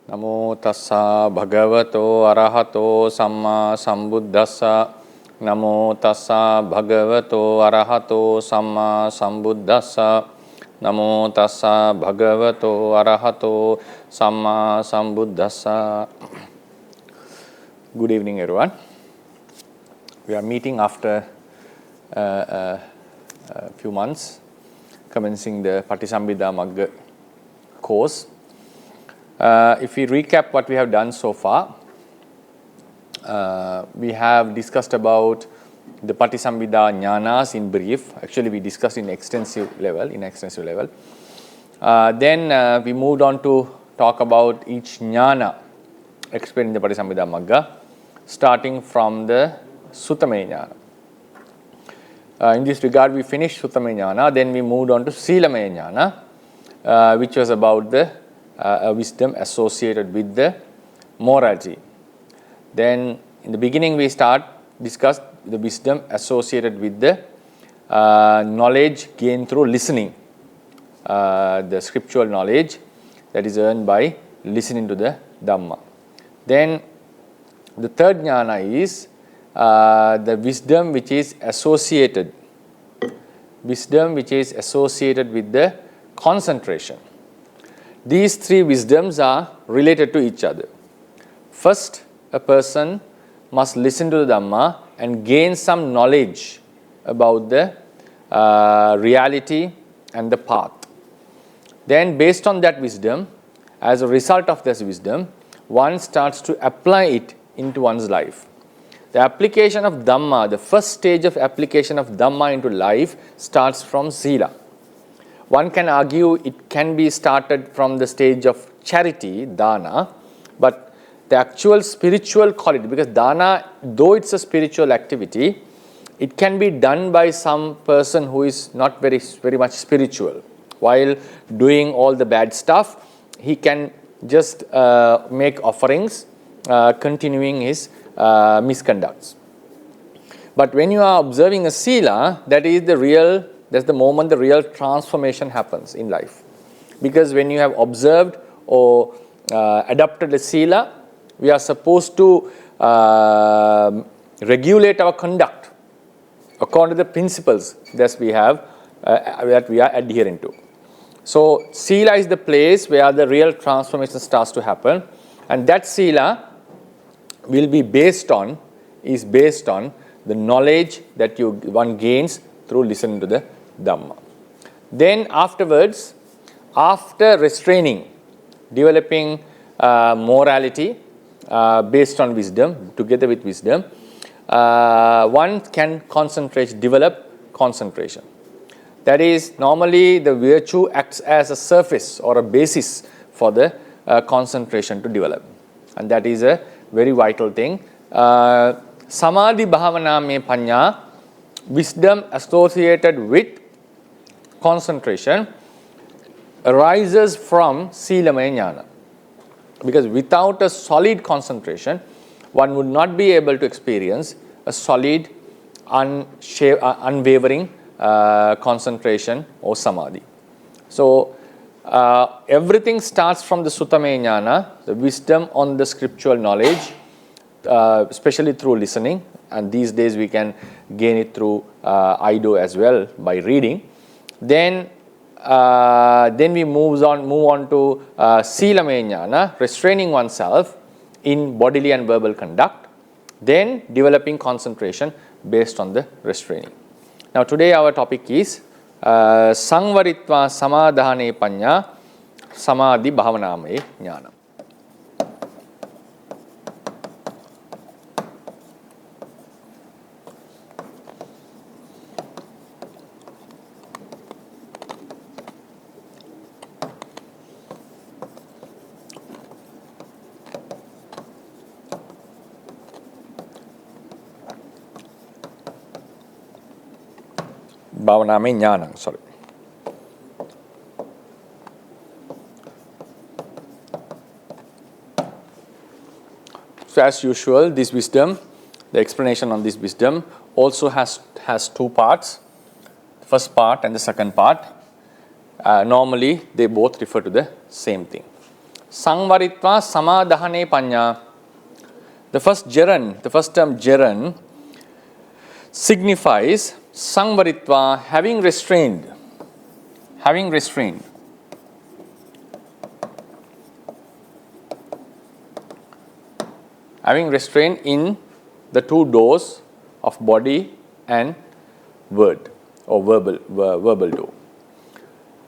Namo tassa bhagavato arahato samma sambuddhassa. Namo tassa bhagavato arahato samma sambuddhassa. Namo tassa bhagavato arahato samma sambuddhassa. Good evening, everyone. We are meeting after a few months, commencing the Patisambhida Magga course. If we recap what we have done so far, we have discussed about the Patisambhida jnanas in brief. Actually, we discussed in extensive level. Then we moved on to talk about each jnana explained in the Patisambhida Magga, starting from the Sutta-maya jnana. In this regard, we finished Sutta-maya jnana. Then we moved on to Sila-maya jnana, which was about the wisdom associated with the morality. Then in the beginning we discussed the wisdom associated with the knowledge gained through listening, the scriptural knowledge that is earned by listening to the Dhamma. Then the third jnana is the wisdom which is associated with the concentration. These three wisdoms are related to each other. First, a person must listen to the Dhamma and gain some knowledge about the reality and the path. Then, based on that wisdom, as a result of this wisdom, one starts to apply it into one's life. The application of Dhamma, the first stage of application of Dhamma into life starts from Sila. One can argue it can be started from the stage of charity, dana, but the actual spiritual quality, because dana, though it's a spiritual activity, it can be done by some person who is not very much spiritual. While doing all the bad stuff, he can just make offerings, continuing his misconducts. But when you are observing a sila, that's the moment the real transformation happens in life. Because when you have observed or adopted a sila, we are supposed to regulate our conduct according to the principles that we are adhering to. So sila is the place where the real transformation starts to happen, and that sila will be based on the knowledge that one gains through listening to the Dhamma. Then afterwards, after restraining, developing morality based on wisdom, together with wisdom, one can develop concentration. That is, normally the virtue acts as a surface or a basis for the concentration to develop. And that is a very vital thing. Samadhi bhavana me panya, wisdom associated with concentration, arises from Sila-maya jnana. Because without a solid concentration, one would not be able to experience a solid, unwavering concentration or samadhi. So, everything starts from the Sutta-maya jnana, the wisdom on the scriptural knowledge, especially through listening, and these days we can gain it through IDO as well by reading. Then we move on to Sila-maya jnana, restraining oneself in bodily and verbal conduct, then developing concentration based on the restraining. Now today our topic is Sangvaritva Samadhane Panya Samadhi Bhavaname Jnana. Bhavaname jnana, sorry. So as usual, this wisdom, the explanation on this wisdom also has two parts, the first part and the second part. Normally, they both refer to the same thing. Sangvaritva samadhane panya. The first gerund, the first term gerund signifies sangvaritva, having restrained. Having restrained. Having restrained in the two doors of body and word or verbal door.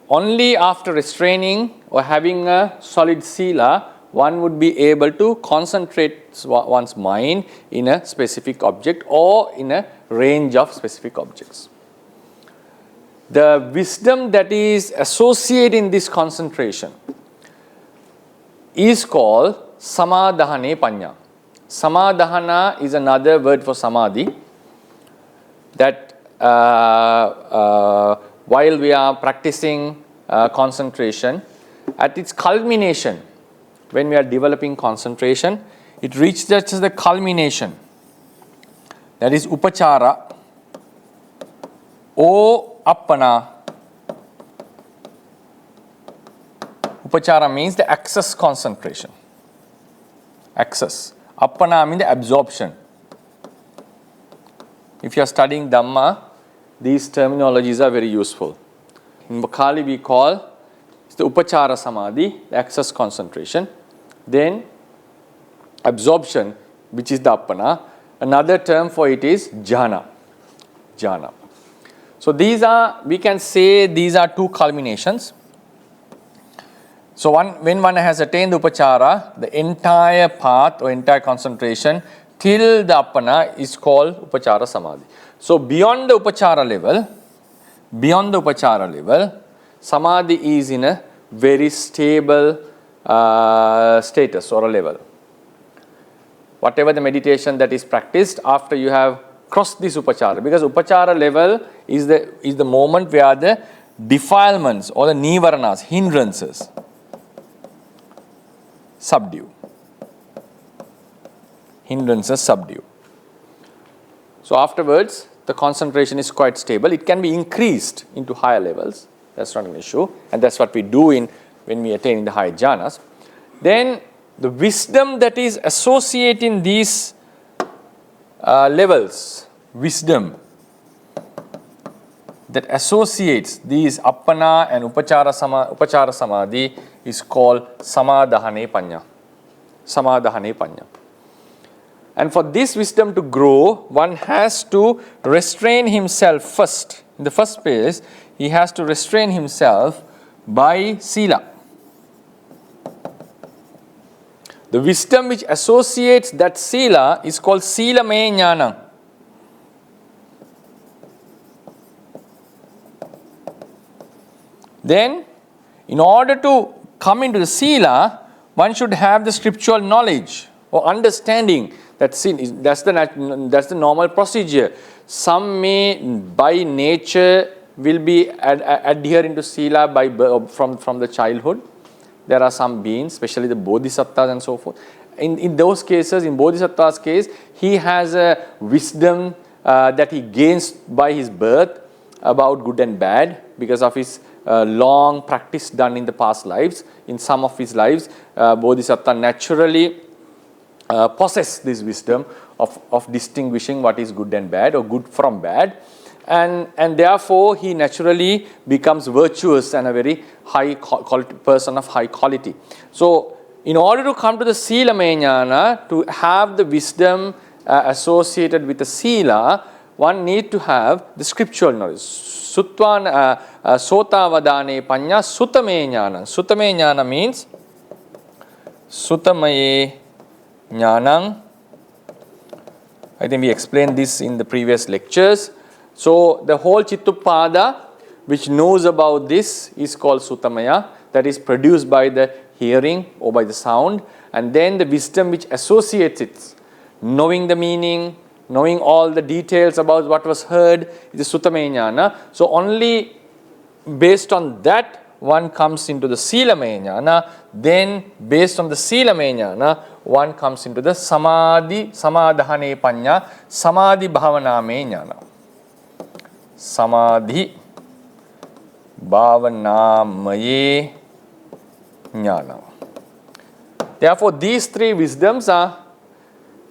Only after restraining or having a solid sila, one would be able to concentrate one's mind in a specific object or in a range of specific objects. The wisdom that is associated in this concentration is called samadhane panya. Samadhana is another word for samadhi, that while we are practicing concentration, at its culmination, when we are developing concentration, it reaches the culmination, that is upachara or appana. Upachara means the access concentration. Access. Appana means the absorption. If you are studying Dhamma, these terminologies are very useful. In Bakali we call the upachara samadhi, the access concentration. Then absorption, which is the appana. Another term for it is jhana. Jhana. So these are, we can say these are two culminations. So when one has attained the upachara, the entire path or entire concentration till the appana is called upachara samadhi. So beyond the upachara level, samadhi is in a very stable status or a level. Whatever the meditation that is practiced after you have crossed this upachara, because upachara level is the moment where the defilements or the nivaranas, hindrances, subdue. Hindrances subdue. So afterwards, the concentration is quite stable. It can be increased into higher levels. That's not an issue. And that's what we do when we attain the high jhanas. Then the wisdom that is associating these levels, wisdom that associates these appana and upachara samadhi is called samadhane panya. Samadhane panya. And for this wisdom to grow, one has to restrain himself first. In the first place, he has to restrain himself by sila. The wisdom which associates that sila is called silamaya jnana. Then, in order to come into the sila, one should have the scriptural knowledge or understanding that that's the normal procedure. Some may by nature will be adhering to sila from the childhood. There are some beings, especially the bodhisattvas and so forth. In those cases, in bodhisattva's case, he has a wisdom that he gains by his birth about good and bad because of his long practice done in the past lives. In some of his lives, bodhisattva naturally possess this wisdom of distinguishing what is good and bad or good from bad, and therefore he naturally becomes virtuous and a very high quality person of high quality. So in order to come to the silamaya jnana, to have the wisdom associated with the sila, one need to have the scriptural knowledge. Sutva sotavadane panya sutamaye jnana. Sutamaye jnana means sutamaye jnanam. I think we explained this in the previous lectures. So the whole Chittupada which knows about this is called Sutamaya, that is produced by the hearing or by the sound, and then the wisdom which associates it, knowing the meaning, knowing all the details about what was heard, is Sutamaya jnana. So only based on that one comes into the Silamaya jnana. Then based on the Silamaya jnana, one comes into the Samadhane panya, Samadhi bhavaname jnana. Samadhi bhavanamaye jnana. Therefore, these three wisdoms are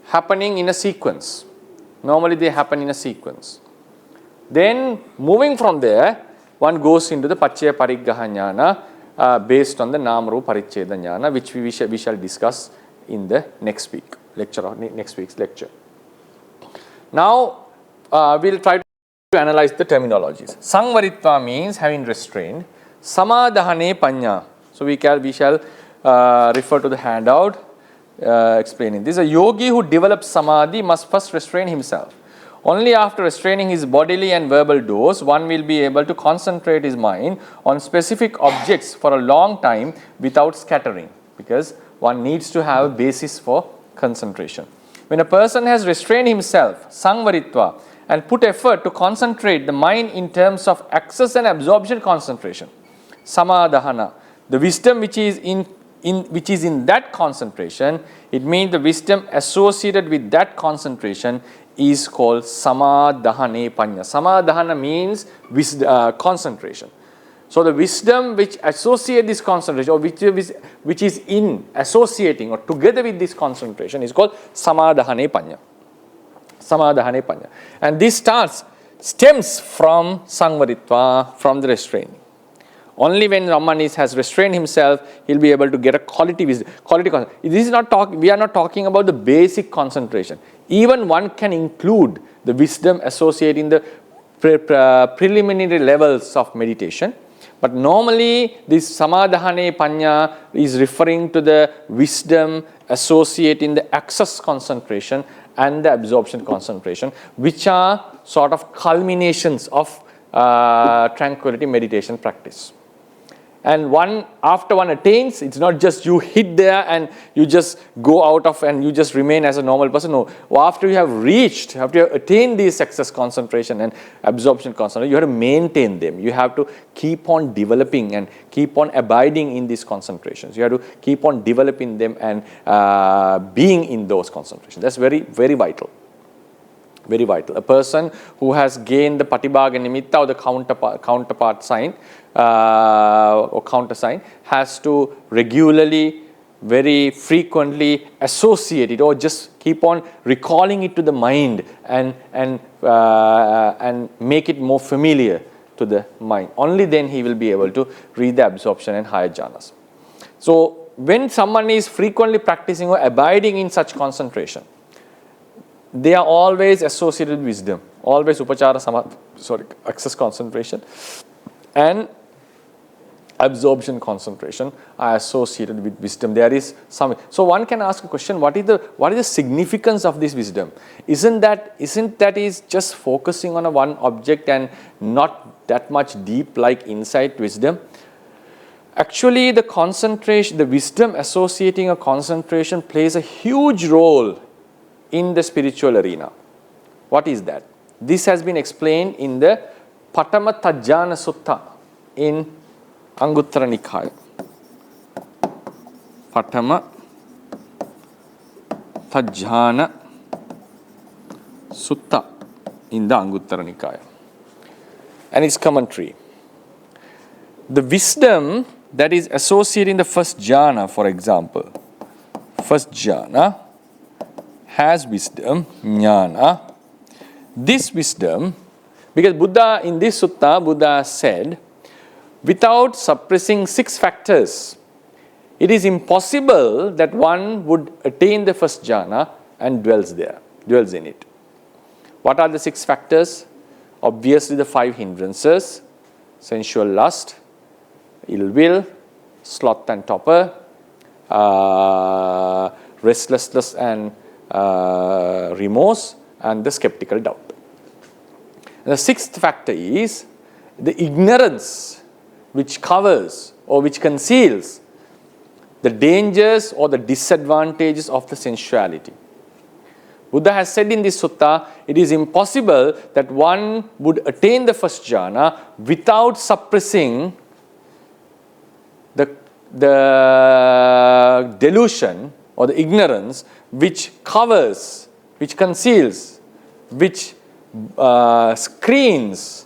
happening in a sequence. Normally they happen in a sequence. Then moving from there, one goes into the Paccaya Pariggaha Jnana based on the Nama Rupa Paricheda Jnana, which we shall discuss in the next week's lecture. Now, we'll try to analyze the terminologies. Sangvaritva means having restrained. Samadhane Panya. So we shall refer to the handout explaining this. A yogi who develops samadhi must first restrain himself. Only after restraining his bodily and verbal doors, one will be able to concentrate his mind on specific objects for a long time without scattering, because one needs to have a basis for concentration. When a person has restrained himself, sangvaritva, and put effort to concentrate the mind in terms of access and absorption concentration, samadhana, the wisdom which is in that concentration, it means the wisdom associated with that concentration is called samadhane panya. Samadhana means concentration. So the wisdom which associates this concentration, or which is in associating or together with this concentration, is called samadhane panya. Samadhane panya. And this stems from sangvaritva, from the restraining. Only when Raman has restrained himself, he'll be able to get a quality wisdom. This is we are not talking about the basic concentration. Even one can include the wisdom associating the preliminary levels of meditation. But normally, this samadhane panya is referring to the wisdom associating the access concentration and the absorption concentration, which are sort of culminations of tranquility meditation practice. And after one attains, it's not just you hit there and you just go out of and you just remain as a normal person. No, after you have attained these access concentration and absorption concentration, you have to maintain them. You have to keep on developing and keep on abiding in these concentrations. You have to keep on developing them and being in those concentrations. That's very, very vital. Very vital. A person who has gained the patibhaga nimitta, or the counterpart sign or counter sign, has to regularly, very frequently associate it, or just keep on recalling it to the mind and make it more familiar to the mind. Only then he will be able to read the absorption and higher jhanas. So when someone is frequently practicing or abiding in such concentration, they are always associated with wisdom. Always access concentration and absorption concentration are associated with wisdom. There is some. So one can ask a question: what is the significance of this wisdom? Isn't that is just focusing on one object and not that much deep like insight wisdom? Actually, the concentration, the wisdom associating a concentration plays a huge role in the spiritual arena. What is that? This has been explained in the Patama Tajjana Sutta in Anguttara Nikaya. Patama Tajjana Sutta in the Anguttara Nikaya and its commentary. The wisdom that is associated in the first jhana, for example, first jhana has wisdom, jnana. This wisdom, because Buddha, in this sutta, Buddha said, without suppressing 6 factors, it is impossible that one would attain the first jhana and dwells in it. What are the 6 factors? Obviously the 5 hindrances: sensual lust, ill will, sloth and torpor, restlessness and remorse, and the skeptical doubt. And the 6th factor is the ignorance which covers or which conceals the dangers or the disadvantages of the sensuality. Buddha has said in this sutta, it is impossible that one would attain the first jhana without suppressing the delusion or the ignorance which covers, which conceals, which screens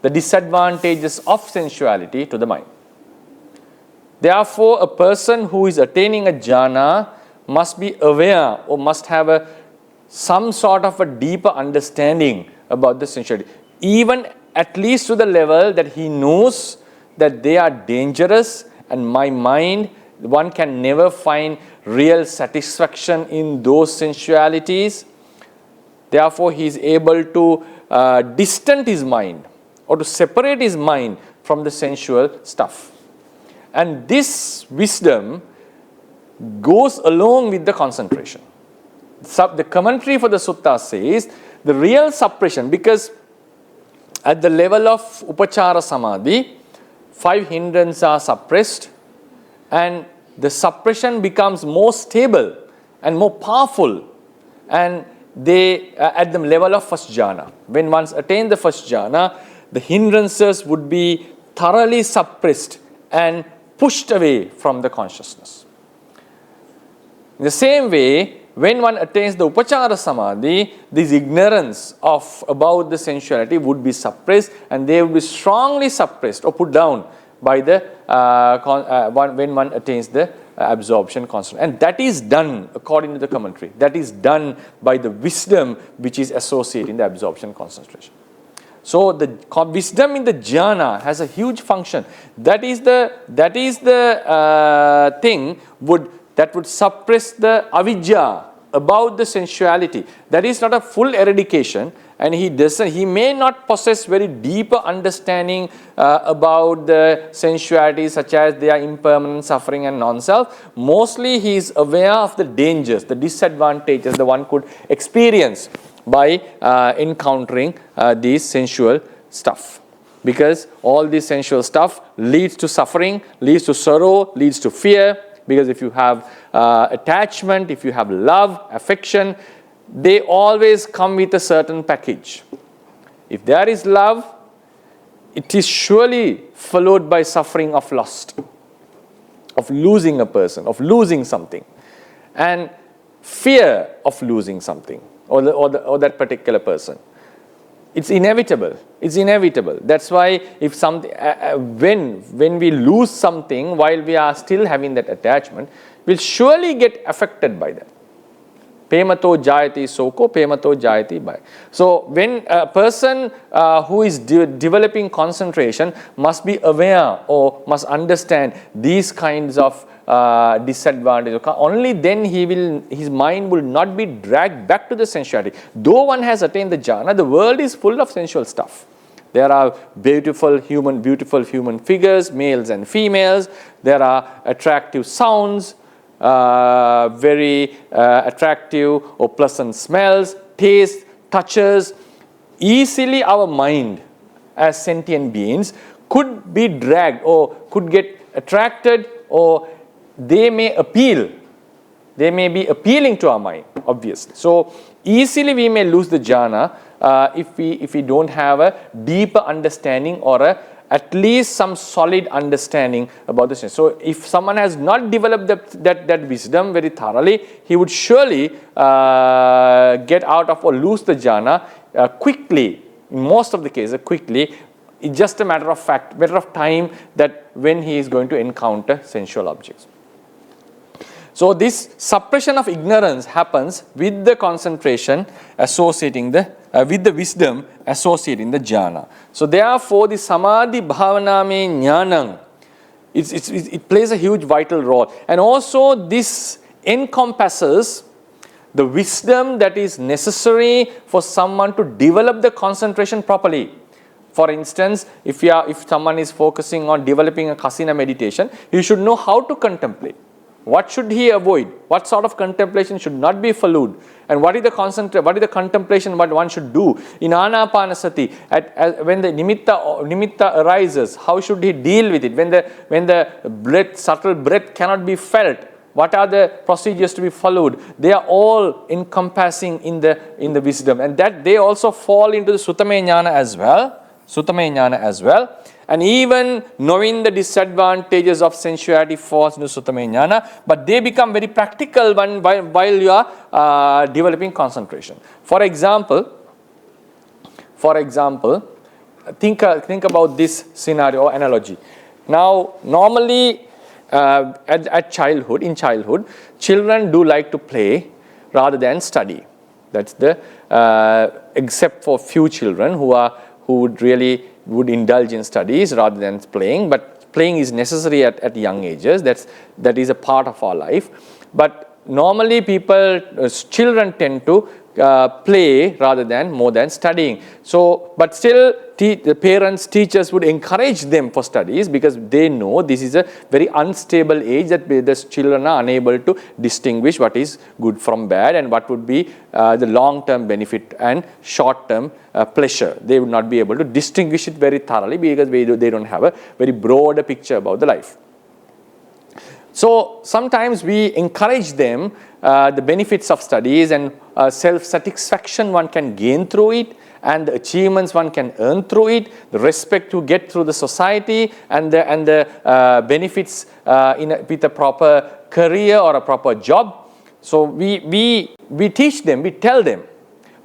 the disadvantages of sensuality to the mind. Therefore, a person who is attaining a jhana must be aware or must have some sort of a deeper understanding about the sensuality. Even at least to the level that he knows that they are dangerous, and my mind, one can never find real satisfaction in those sensualities. Therefore, he is able to distance his mind or to separate his mind from the sensual stuff. And this wisdom goes along with the concentration. The commentary for the sutta says the real suppression, because at the level of upachara samadhi, 5 hindrances are suppressed, and the suppression becomes more stable and more powerful, and they at the level of first jhana. When once attained the first jhana, the hindrances would be thoroughly suppressed and pushed away from the consciousness. In the same way, when one attains the upachara samadhi, this ignorance about the sensuality would be suppressed, and they would be strongly suppressed or put down by the when one attains the absorption concentration. And that is done, according to the commentary, that is done by the wisdom which is associated in the absorption concentration. So the wisdom in the jhana has a huge function. That is the thing that would suppress the avidya about the sensuality. That is not a full eradication, and he may not possess very deeper understanding about the sensuality, such as their impermanent, suffering and non-self. Mostly he is aware of the dangers, the disadvantages that one could experience by encountering these sensual stuff. Because all this sensual stuff leads to suffering, leads to sorrow, leads to fear. Because if you have attachment, if you have love, affection, they always come with a certain package. If there is love, it is surely followed by suffering of loss, of losing a person, of losing something, and fear of losing something or that particular person. It's inevitable. It's inevitable. That's why if something, when we lose something while we are still having that attachment, we'll surely get affected by that. 𝐵𝐴 𝐿𝑖𝐻 soko, 𝐵𝐴 𝐿𝑖𝐻 by. So when a person who is developing concentration must be aware or must understand these kinds of disadvantages, only then his mind will not be dragged back to the sensuality. Though one has attained the jhana, the world is full of sensual stuff. There are beautiful human figures, males and females. There are attractive sounds, very attractive or pleasant smells, taste, touches. Easily our mind as sentient beings could be dragged or could get attracted, or they may appeal. They may be appealing to our mind, obviously. So easily we may lose the jhana if we don't have a deeper understanding or at least some solid understanding about this. So if someone has not developed that wisdom very thoroughly, he would surely get out of or lose the jhana quickly. In most of the cases, quickly. It's just a matter of time that when he is going to encounter sensual objects. So this suppression of ignorance happens with the concentration associating with the wisdom associating the jhana. So therefore, the samadhi bhavana mein jnanam, it plays a huge vital role. And also this encompasses the wisdom that is necessary for someone to develop the concentration properly. For instance, if someone is focusing on developing a kasina meditation, he should know how to contemplate. What should he avoid? What sort of contemplation should not be followed? And what is the contemplation what one should do? In anapanasati, when the nimitta arises, how should he deal with it? When the subtle breath cannot be felt, what are the procedures to be followed? They are all encompassing in the wisdom, and that they also fall into the sutame jnana as well. And even knowing the disadvantages of sensuality falls into sutame jnana, but they become very practical while you are developing concentration. For example, think about this scenario or analogy. Now, normally in childhood, children do like to play rather than study. That's the except for few children who would indulge in studies rather than playing. But playing is necessary at young ages. That is a part of our life. But normally children tend to play rather than more than studying. So, but still the parents, teachers would encourage them for studies because they know this is a very unstable age that the children are unable to distinguish what is good from bad and what would be the long-term benefit and short-term pleasure. They would not be able to distinguish it very thoroughly because they don't have a very broader picture about the life. So sometimes we encourage them the benefits of studies and self-satisfaction one can gain through it, and the achievements one can earn through it, the respect to get through the society, and the benefits with a proper career or a proper job. So we teach them, we tell them.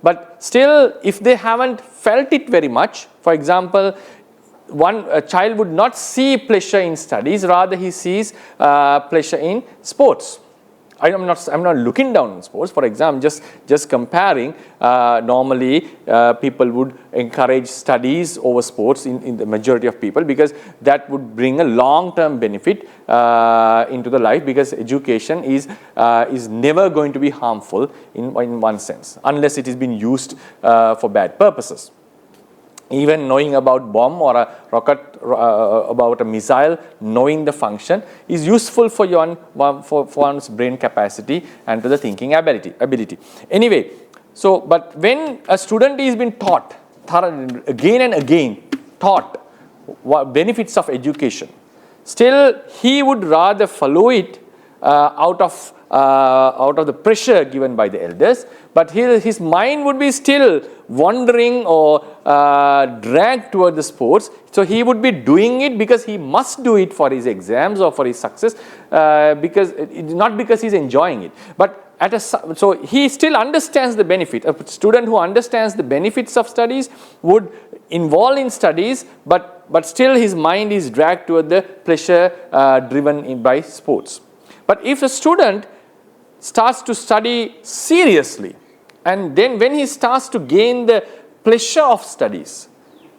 But still, if they haven't felt it very much, for example, a child would not see pleasure in studies, rather he sees pleasure in sports. I'm not looking down on sports. For example, just comparing, normally people would encourage studies over sports in the majority of people because that would bring a long-term benefit into the life, because education is never going to be harmful in one sense unless it is being used for bad purposes. Even knowing about bomb or a rocket, about a missile, knowing the function is useful for one's brain capacity and to the thinking ability. Anyway, so but when a student is being taught again and again, what benefits of education, still he would rather follow it out of the pressure given by the elders, but his mind would be still wandering or dragged toward the sports. So he would be doing it because he must do it for his exams or for his success, not because he's enjoying it. But so he still understands the benefit. A student who understands the benefits of studies would involve in studies, but still his mind is dragged toward the pleasure driven by sports. But if a student starts to study seriously, and then when he starts to gain the pleasure of studies,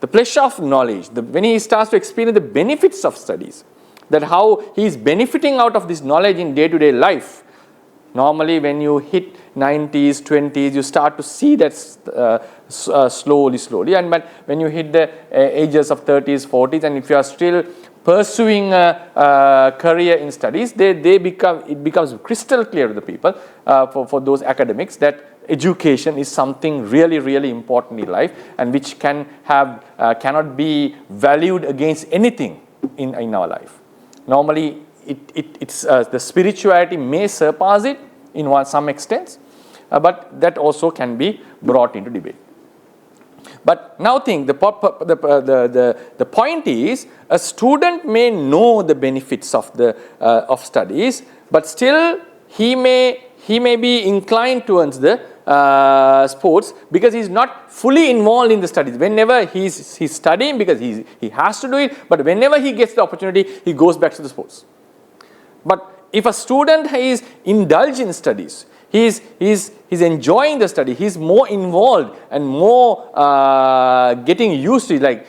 the pleasure of knowledge, when he starts to experience the benefits of studies, that how he is benefiting out of this knowledge in day-to-day life. Normally when you hit 90s, 20s, you start to see that slowly. But when you hit the ages of 30s, 40s, and if you are still pursuing a career in studies, it becomes crystal clear to the people, for those academics, that education is something really, really important in life, and which cannot be valued against anything in our life. Normally, it's the spirituality may surpass it in some extent, but that also can be brought into debate. But now think, the point is, a student may know the benefits of studies, but still he may be inclined towards the sports because he's not fully involved in the studies. Whenever he's studying because he has to do it, but whenever he gets the opportunity, he goes back to the sports. But if a student is indulged in studies, he's enjoying the study, he's more involved and more getting used to it, like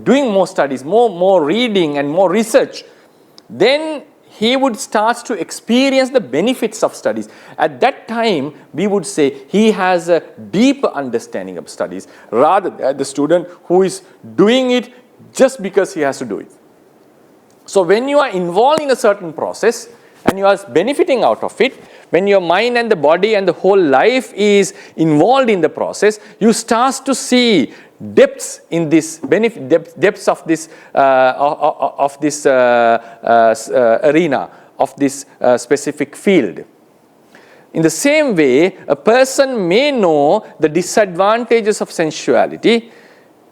doing more studies, more reading and more research, then he would start to experience the benefits of studies. At that time, we would say he has a deeper understanding of studies rather than the student who is doing it just because he has to do it. So when you are involved in a certain process and you are benefiting out of it, when your mind and the body and the whole life is involved in the process, you start to see depths in this depths of this arena, of this specific field. In the same way, a person may know the disadvantages of sensuality,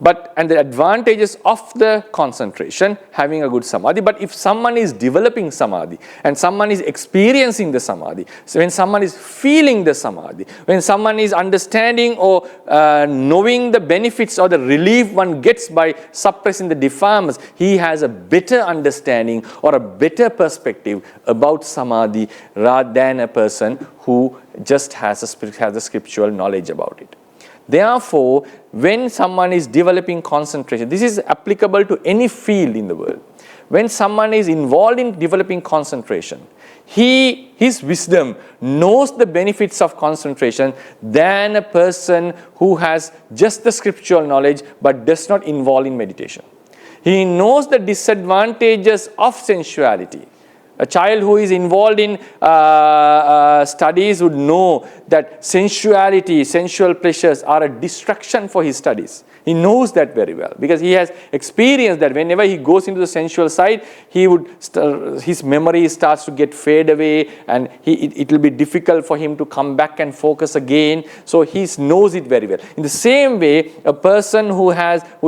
and the advantages of the concentration, having a good samadhi. But if someone is developing samadhi and someone is experiencing the samadhi, so when someone is feeling the samadhi, when someone is understanding or knowing the benefits or the relief one gets by suppressing the defilements, he has a better understanding or a better perspective about samadhi rather than a person who just has a scriptural knowledge about it. Therefore, when someone is developing concentration, this is applicable to any field in the world. When someone is involved in developing concentration, his wisdom knows the benefits of concentration than a person who has just the scriptural knowledge but does not involve in meditation. He knows the disadvantages of sensuality. A child who is involved in studies would know that sensuality, sensual pleasures are a distraction for his studies. He knows that very well because he has experienced that whenever he goes into the sensual side, his memory starts to get fade away, and it will be difficult for him to come back and focus again. So he knows it very well. In the same way, a person who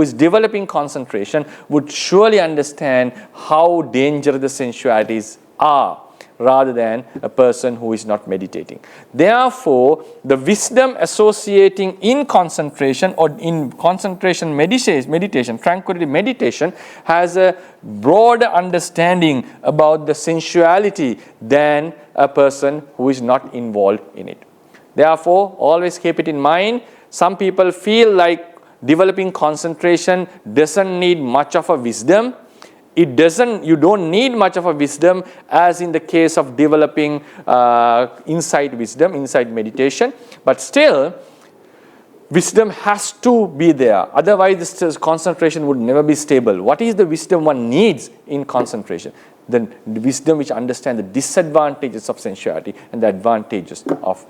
is developing concentration would surely understand how dangerous the sensualities are, rather than a person who is not meditating. Therefore, the wisdom associating in concentration or in concentration meditation, tranquility meditation, has a broader understanding about the sensuality than a person who is not involved in it. Therefore, always keep it in mind. Some people feel like developing concentration doesn't need much of a wisdom. You don't need much of a wisdom as in the case of developing insight wisdom, insight meditation. But still, wisdom has to be there. Otherwise, this concentration would never be stable. What is the wisdom one needs in concentration? The wisdom which understands the disadvantages of sensuality and the advantages of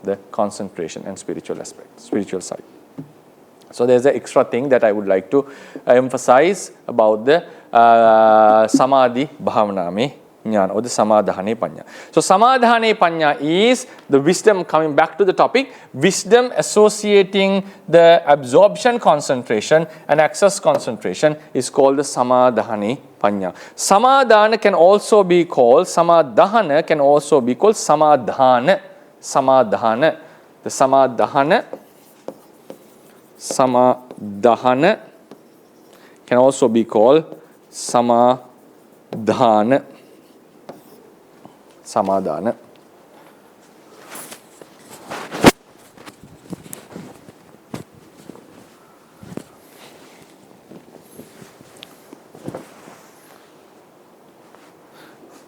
the concentration and spiritual aspect, spiritual side. So there's an extra thing that I would like to emphasize about the samadhi bhavaname jnana or the samadhane panya. So samadhane panya is the wisdom, coming back to the topic, wisdom associating the absorption concentration and access concentration is called the samadhane panya. Samadhana can also be called samadhana, can also be called samadhana. Samadhana. The samadhana can also be called samadhana. Samadhana.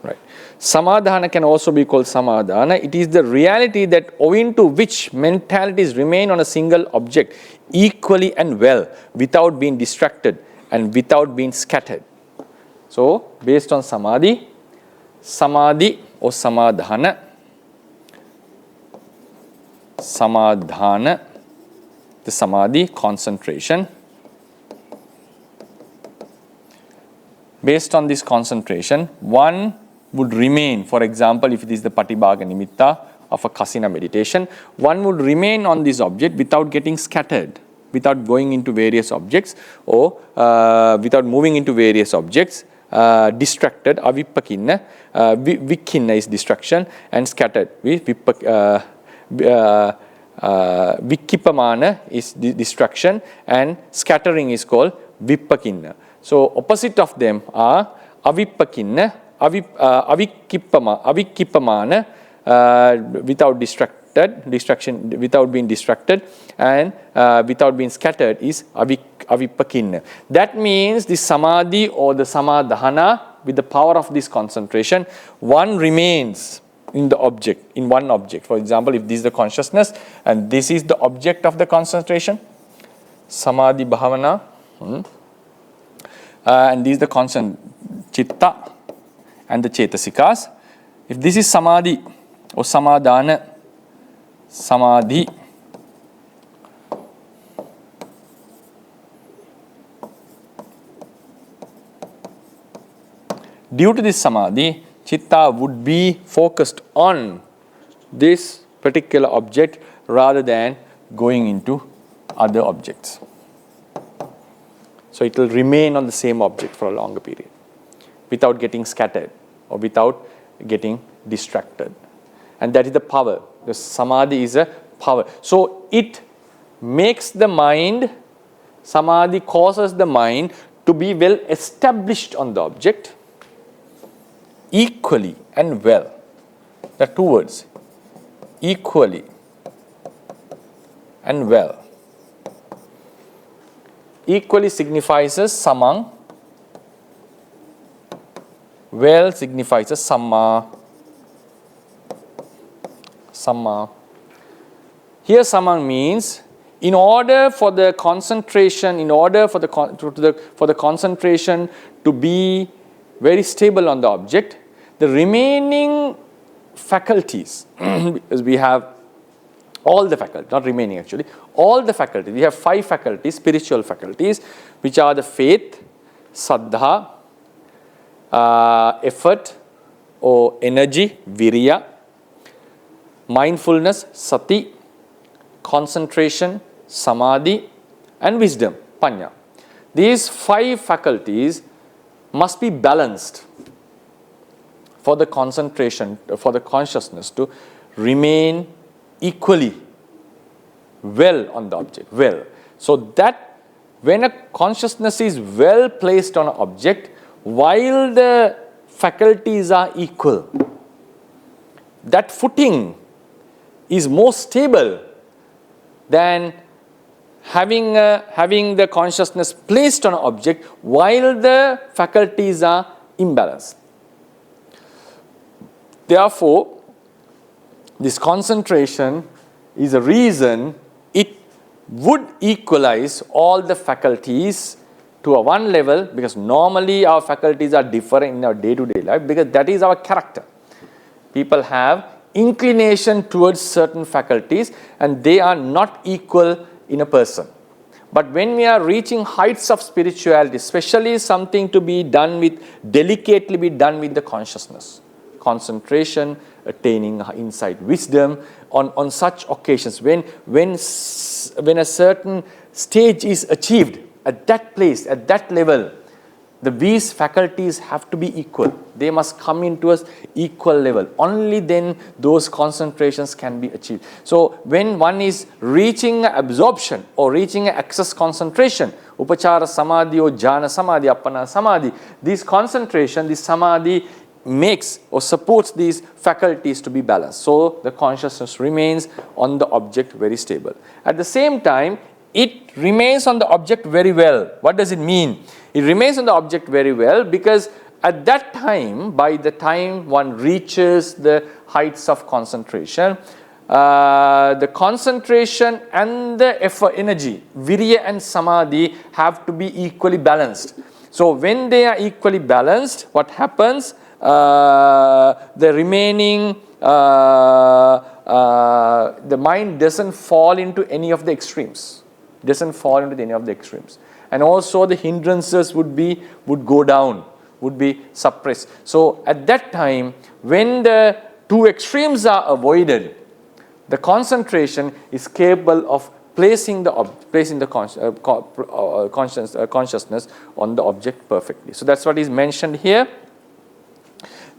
Right. Samadhana can also be called samadhana. It is the reality that owing to which mentalities remain on a single object equally and well without being distracted and without being scattered. So, based on samadhi or samadhana, the samadhi, concentration. Based on this concentration, one would remain, for example, if it is the patibhaga nimitta of a kasina meditation, one would remain on this object without getting scattered, without going into various objects or without moving into various objects, distracted, avippakinna, vikkinna is distraction, and scattered, vikkipamana is distraction, and scattering is called vippakinna. So opposite of them are avippakinna, avikkipamana, without distraction, without being distracted, and without being scattered is avippakinna. That means the samadhi or the samadhana, with the power of this concentration, one remains in the object, in one object. For example, if this is the consciousness and this is the object of the concentration, samadhi bhavana, and this is the constant chitta and the chetasikas. If this is samadhi or samadhana, samadhi, due to this samadhi, chitta would be focused on this particular object rather than going into other objects. So it will remain on the same object for a longer period without getting scattered or without getting distracted. And that is the power. The samadhi is a power. So it makes the mind, samadhi causes the mind to be well established on the object equally and well. There are two words, equally and well. Equally signifies a samang, well signifies a samma. Samma. Here samang means in order for the concentration, for the concentration to be very stable on the object, the remaining faculties, because we have all the faculties, not remaining actually, all the faculties. We have 5 faculties, spiritual faculties, which are the faith, saddha, effort or energy, virya, mindfulness, sati, concentration, samadhi, and wisdom, panya. These 5 faculties must be balanced for the concentration, for the consciousness to remain equally well on the object, well. So that when a consciousness is well placed on an object, while the faculties are equal, that footing is more stable than having the consciousness placed on an object while the faculties are imbalanced. Therefore, this concentration is a reason it would equalize all the faculties to a one level, because normally our faculties are different in our day-to-day life, because that is our character. People have inclination towards certain faculties and they are not equal in a person. But when we are reaching heights of spirituality, especially something to be done with, delicately be done with the consciousness, concentration, attaining insight, wisdom, on such occasions, when a certain stage is achieved, at that place, at that level, these faculties have to be equal. They must come into an equal level. Only then those concentrations can be achieved. So when one is reaching absorption or reaching access concentration, upachara samadhi or jhana samadhi, appana samadhi, this concentration, this samadhi makes or supports these faculties to be balanced. So the consciousness remains on the object very stable. At the same time, it remains on the object very well. What does it mean? It remains on the object very well because at that time, by the time one reaches the heights of concentration, the concentration and the effort, energy, virya and samadhi have to be equally balanced. So when they are equally balanced, what happens? The remaining, the mind doesn't fall into any of the extremes. Doesn't fall into any of the extremes. And also the hindrances would go down, would be suppressed. So at that time, when the two extremes are avoided, the concentration is capable of placing the consciousness on the object perfectly. So that's what is mentioned here.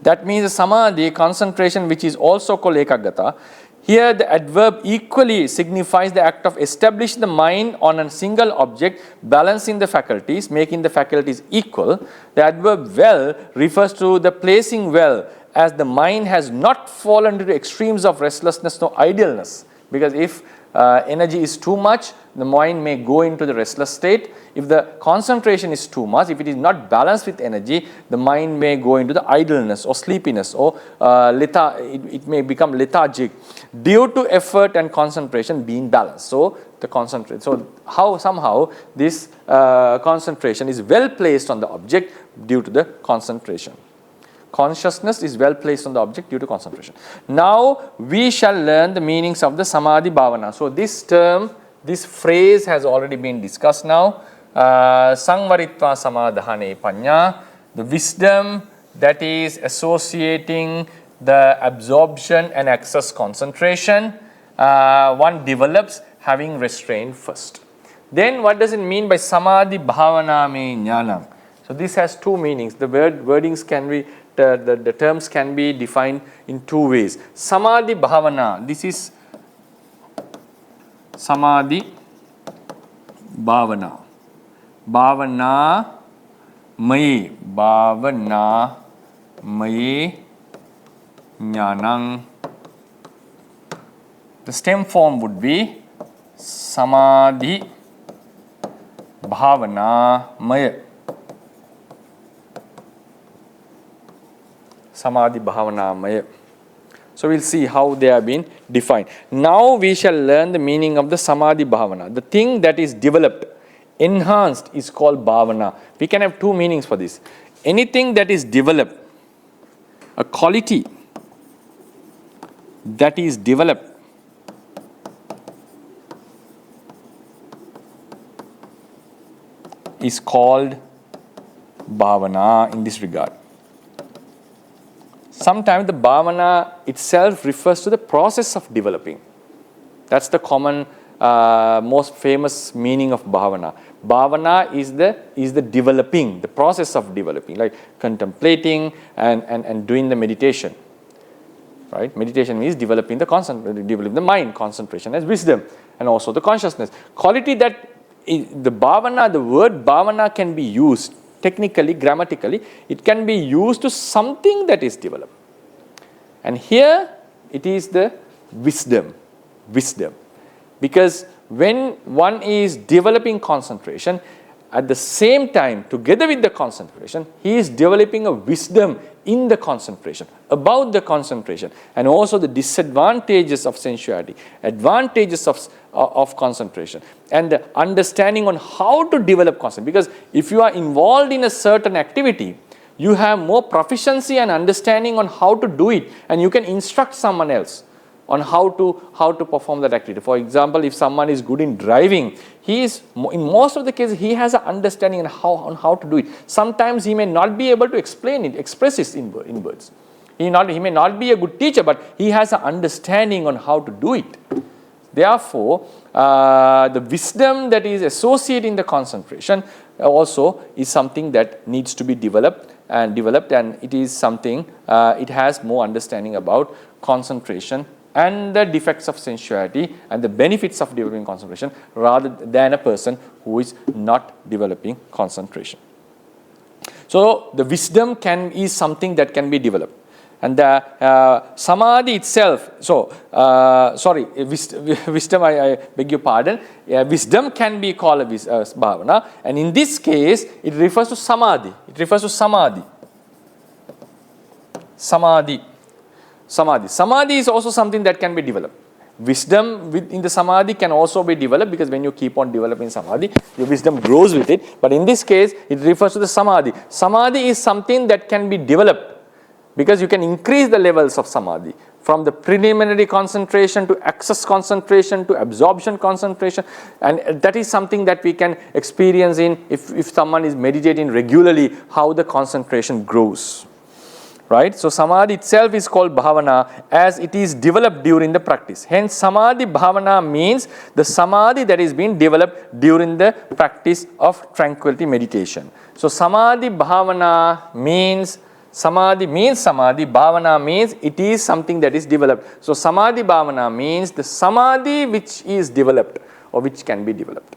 That means the samadhi, concentration, which is also called ekaggata. Here the adverb equally signifies the act of establishing the mind on a single object, balancing the faculties, making the faculties equal. The adverb well refers to the placing well, as the mind has not fallen into extremes of restlessness nor idleness. Because if energy is too much, the mind may go into the restless state. If the concentration is too much, if it is not balanced with energy, the mind may go into the idleness or sleepiness, or it may become lethargic due to effort and concentration being balanced. So the concentration. So somehow this concentration is well placed on the object due to the concentration. Consciousness is well placed on the object due to concentration. Now we shall learn the meanings of the samadhi bhavana. So this term, this phrase has already been discussed now. Sangvaritva samadhane panya, the wisdom that is associating the absorption and access concentration, one develops having restraint first. Then what does it mean by samadhi bhavana me jnanam? So this has two meanings. The wordings can be, the terms can be defined in two ways. Samadhi bhavana, this is samadhi bhavana. Bhavana mayi jnanam. The stem form would be samadhi bhavana maya. Samadhi bhavana maya. So we'll see how they have been defined. Now we shall learn the meaning of the samadhi bhavana. The thing that is developed, enhanced, is called bhavana. We can have two meanings for this. Anything that is developed, a quality that is developed, is called bhavana in this regard. Sometimes the bhavana itself refers to the process of developing. That's the common, most famous meaning of bhavana. Bhavana is the developing, the process of developing, like contemplating and doing the meditation. Right? Meditation means developing the mind, concentration as wisdom, and also the consciousness. Quality that the bhavana, the word bhavana can be used technically, grammatically, it can be used to something that is developed. And here it is the wisdom. Because when one is developing concentration, at the same time, together with the concentration, he is developing a wisdom in the concentration, about the concentration, and also the disadvantages of sensuality, advantages of concentration, and the understanding on how to develop concentration. Because if you are involved in a certain activity, you have more proficiency and understanding on how to do it, and you can instruct someone else on how to perform that activity. For example, if someone is good in driving, in most of the cases, he has an understanding on how to do it. Sometimes he may not be able to express it in words. He may not be a good teacher, but he has an understanding on how to do it. Therefore, the wisdom that is associated in the concentration also is something that needs to be developed, and it is something, it has more understanding about concentration and the defects of sensuality and the benefits of developing concentration, rather than a person who is not developing concentration. So the wisdom is something that can be developed. And the samadhi itself, wisdom, I beg your pardon, wisdom can be called a bhavana, and in this case it refers to samadhi. Samadhi is also something that can be developed. Wisdom in the samadhi can also be developed, because when you keep on developing samadhi, your wisdom grows with it. But in this case, it refers to the samadhi. Samadhi is something that can be developed, because you can increase the levels of samadhi from the preliminary concentration to access concentration to absorption concentration, and that is something that we can experience if someone is meditating regularly, how the concentration grows. Right? So samadhi itself is called bhavana as it is developed during the practice. Hence, samadhi bhavana means the samadhi that is being developed during the practice of tranquility meditation. So samadhi bhavana means bhavana means it is something that is developed. So samadhi bhavana means the samadhi which is developed or which can be developed.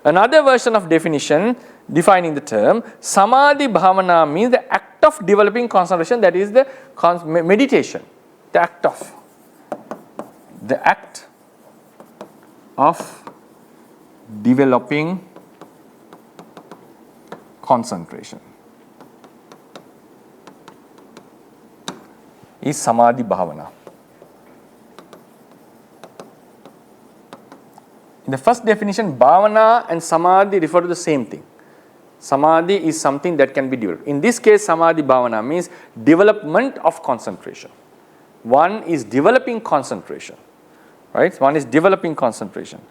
Another version of definition defining the term, samadhi bhavana means the act of developing concentration, that is the meditation, the act of developing concentration is samadhi bhavana. In the first definition, bhavana and samadhi refer to the same thing. Samadhi is something that can be developed. In this case, samadhi bhavana means development of concentration. One is developing concentration. Right? One is developing concentration.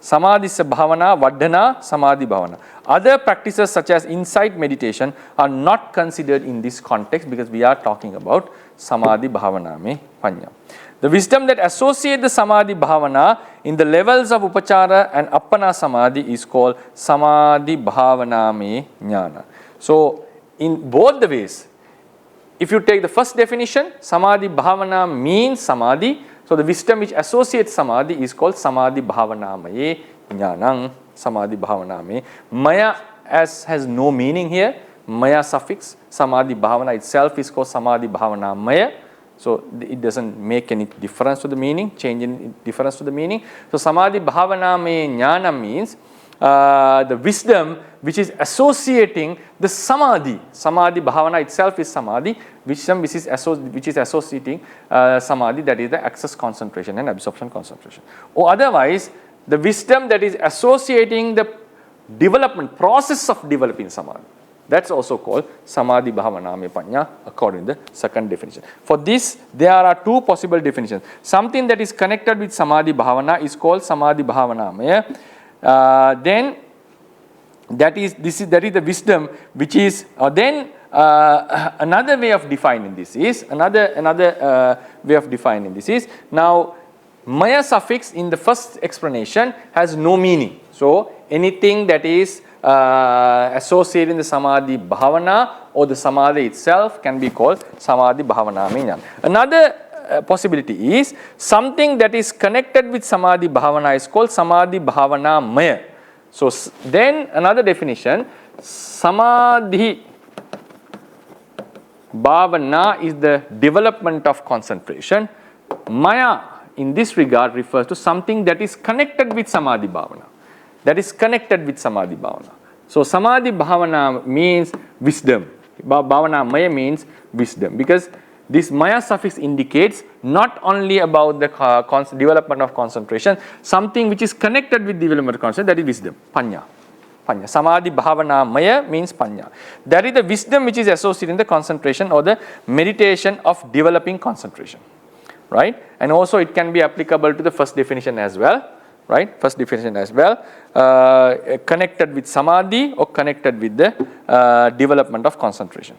Samadhissa bhavana, Vaddhana, Samadhi bhavana. Other practices such as insight meditation are not considered in this context because we are talking about Samadhi bhavana me panya. The wisdom that associates the Samadhi bhavana in the levels of Upachara and Appana Samadhi is called Samadhi bhavana me jnana. So, in both the ways, if you take the first definition, Samadhi bhavana means Samadhi. So, the wisdom which associates Samadhi is called Samadhi bhavana maye jnanam. Samadhi bhavana me. Maya has no meaning here. Maya suffix. Samadhi bhavana itself is called Samadhi bhavana maya. So, it doesn't make any difference to the meaning, change in difference to the meaning. So, Samadhi bhavana me jnana means the wisdom which is associating the Samadhi. Samadhi bhavana itself is Samadhi, wisdom which is associating Samadhi, that is the access concentration and absorption concentration. Or otherwise, the wisdom that is associating the development, process of developing Samadhi. That's also called Samadhi bhavana me panya according to the second definition. For this, there are two possible definitions. Something that is connected with Samadhi bhavana is called Samadhi bhavana maya. Then that is the wisdom which is another way of defining this is now maya suffix in the first explanation has no meaning. So anything that is associated in the Samadhi bhavana or the Samadhi itself can be called Samadhi bhavana me jnana. Another possibility is something that is connected with Samadhi bhavana is called Samadhi bhavana maya. So then another definition, Samadhi bhavana is the development of concentration. Maya in this regard refers to something that is connected with Samadhi bhavana. So Samadhi bhavana means wisdom. Bhavana maya means wisdom, because this maya suffix indicates not only about the development of concentration, something which is connected with development of concentration, that is wisdom, panya. Samadhi bhavana maya means panya. That is the wisdom which is associated in the concentration or the meditation of developing concentration, right? And also it can be applicable to the first definition as well, right? First definition as well, connected with samadhi or connected with the development of concentration.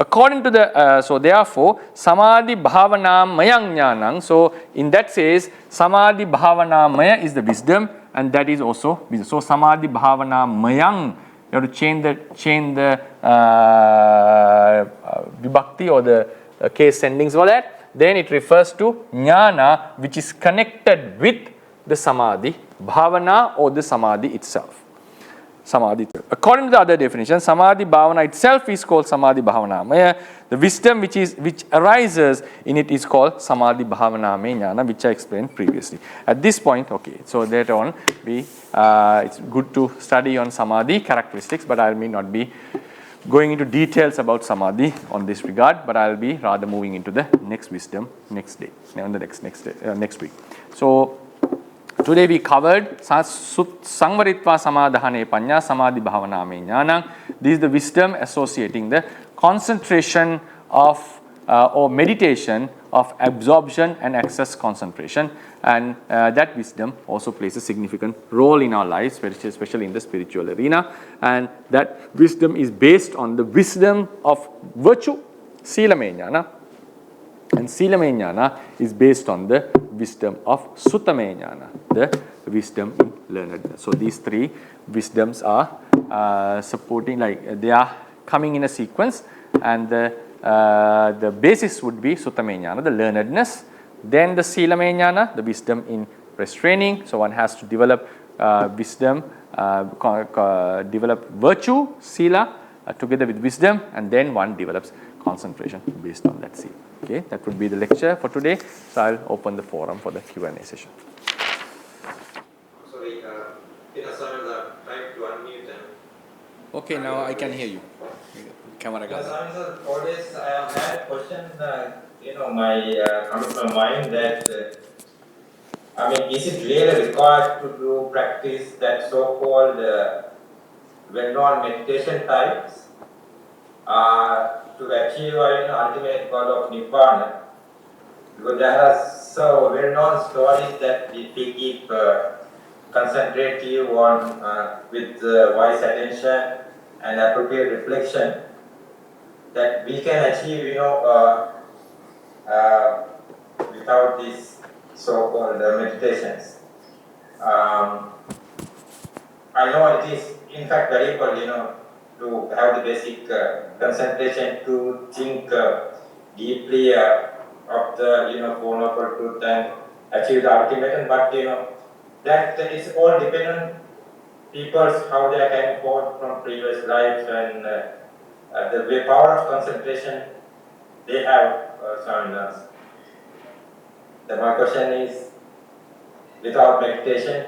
According to the, so therefore, Samadhi bhavana mayang jnanam. So in that says, Samadhi bhavana maya is the wisdom, and that is also wisdom. So Samadhi bhavana mayang, you have to change the vibhakti or the case endings for that. Then it refers to jnana, which is connected with the Samadhi bhavana or the Samadhi itself. According to the other definition, Samadhi bhavana itself is called Samadhi bhavana maya. The wisdom which arises in it is called Samadhi bhavana me jnana, which I explained previously. At this point, okay, so later on it's good to study on Samadhi characteristics, but I may not be going into details about Samadhi on this regard, but I'll be rather moving into the next wisdom next day, on the next week. So today we covered Sangvaritva Samadhane Panya Samadhi Bhavana Me Jnanam. This is the wisdom associating the concentration of or meditation of absorption and access concentration, and that wisdom also plays a significant role in our lives, especially in the spiritual arena, and that wisdom is based on the wisdom of virtue, Sila Me Jnana, and Sila Me Jnana is based on the wisdom of Sutta Me Jnana, the wisdom in learnedness. So these three wisdoms are supporting, like they are coming in a sequence, and the basis would be Sutta Me Jnana, the learnedness, then the Sila Me Jnana, the wisdom in restraining. So one has to develop wisdom, develop virtue, Sila, together with wisdom, and then one develops concentration based on that Sila. Okay, that would be the lecture for today. So I'll open the forum for the Q&A session. Sorry, Sir, try to unmute them. Okay, now I can hear you. Camera got Sir, always I have had a question, comes to my mind that, is it really required to do practice that so-called well-known meditation types to achieve ultimate goal of Nibbana? Because there are so well-known stories that we keep concentrative on with wise attention and appropriate reflection, that we can achieve, without these so-called meditations. I know it is in fact very important, to have the basic concentration to think deeply of the Four Noble Truth and achieve the ultimate. But that is all dependent on people's how they can quote from previous lives and the power of concentration they have some. My question is, without meditation,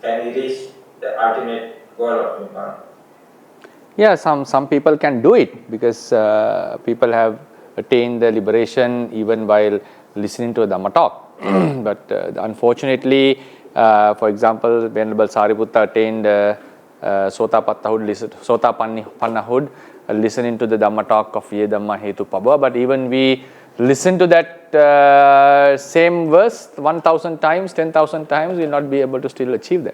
can we reach the ultimate goal of Nibbana? Yeah, some people can do it, because people have attained the liberation even while listening to a Dhamma talk. But unfortunately, for example, Venerable Sariputta attained Sotapannahood, listening to the Dhamma talk of Ye Dhamma Hetu Pabha. But even we listen to that same verse 1,000 times, 10,000 times, we will not be able to still achieve that.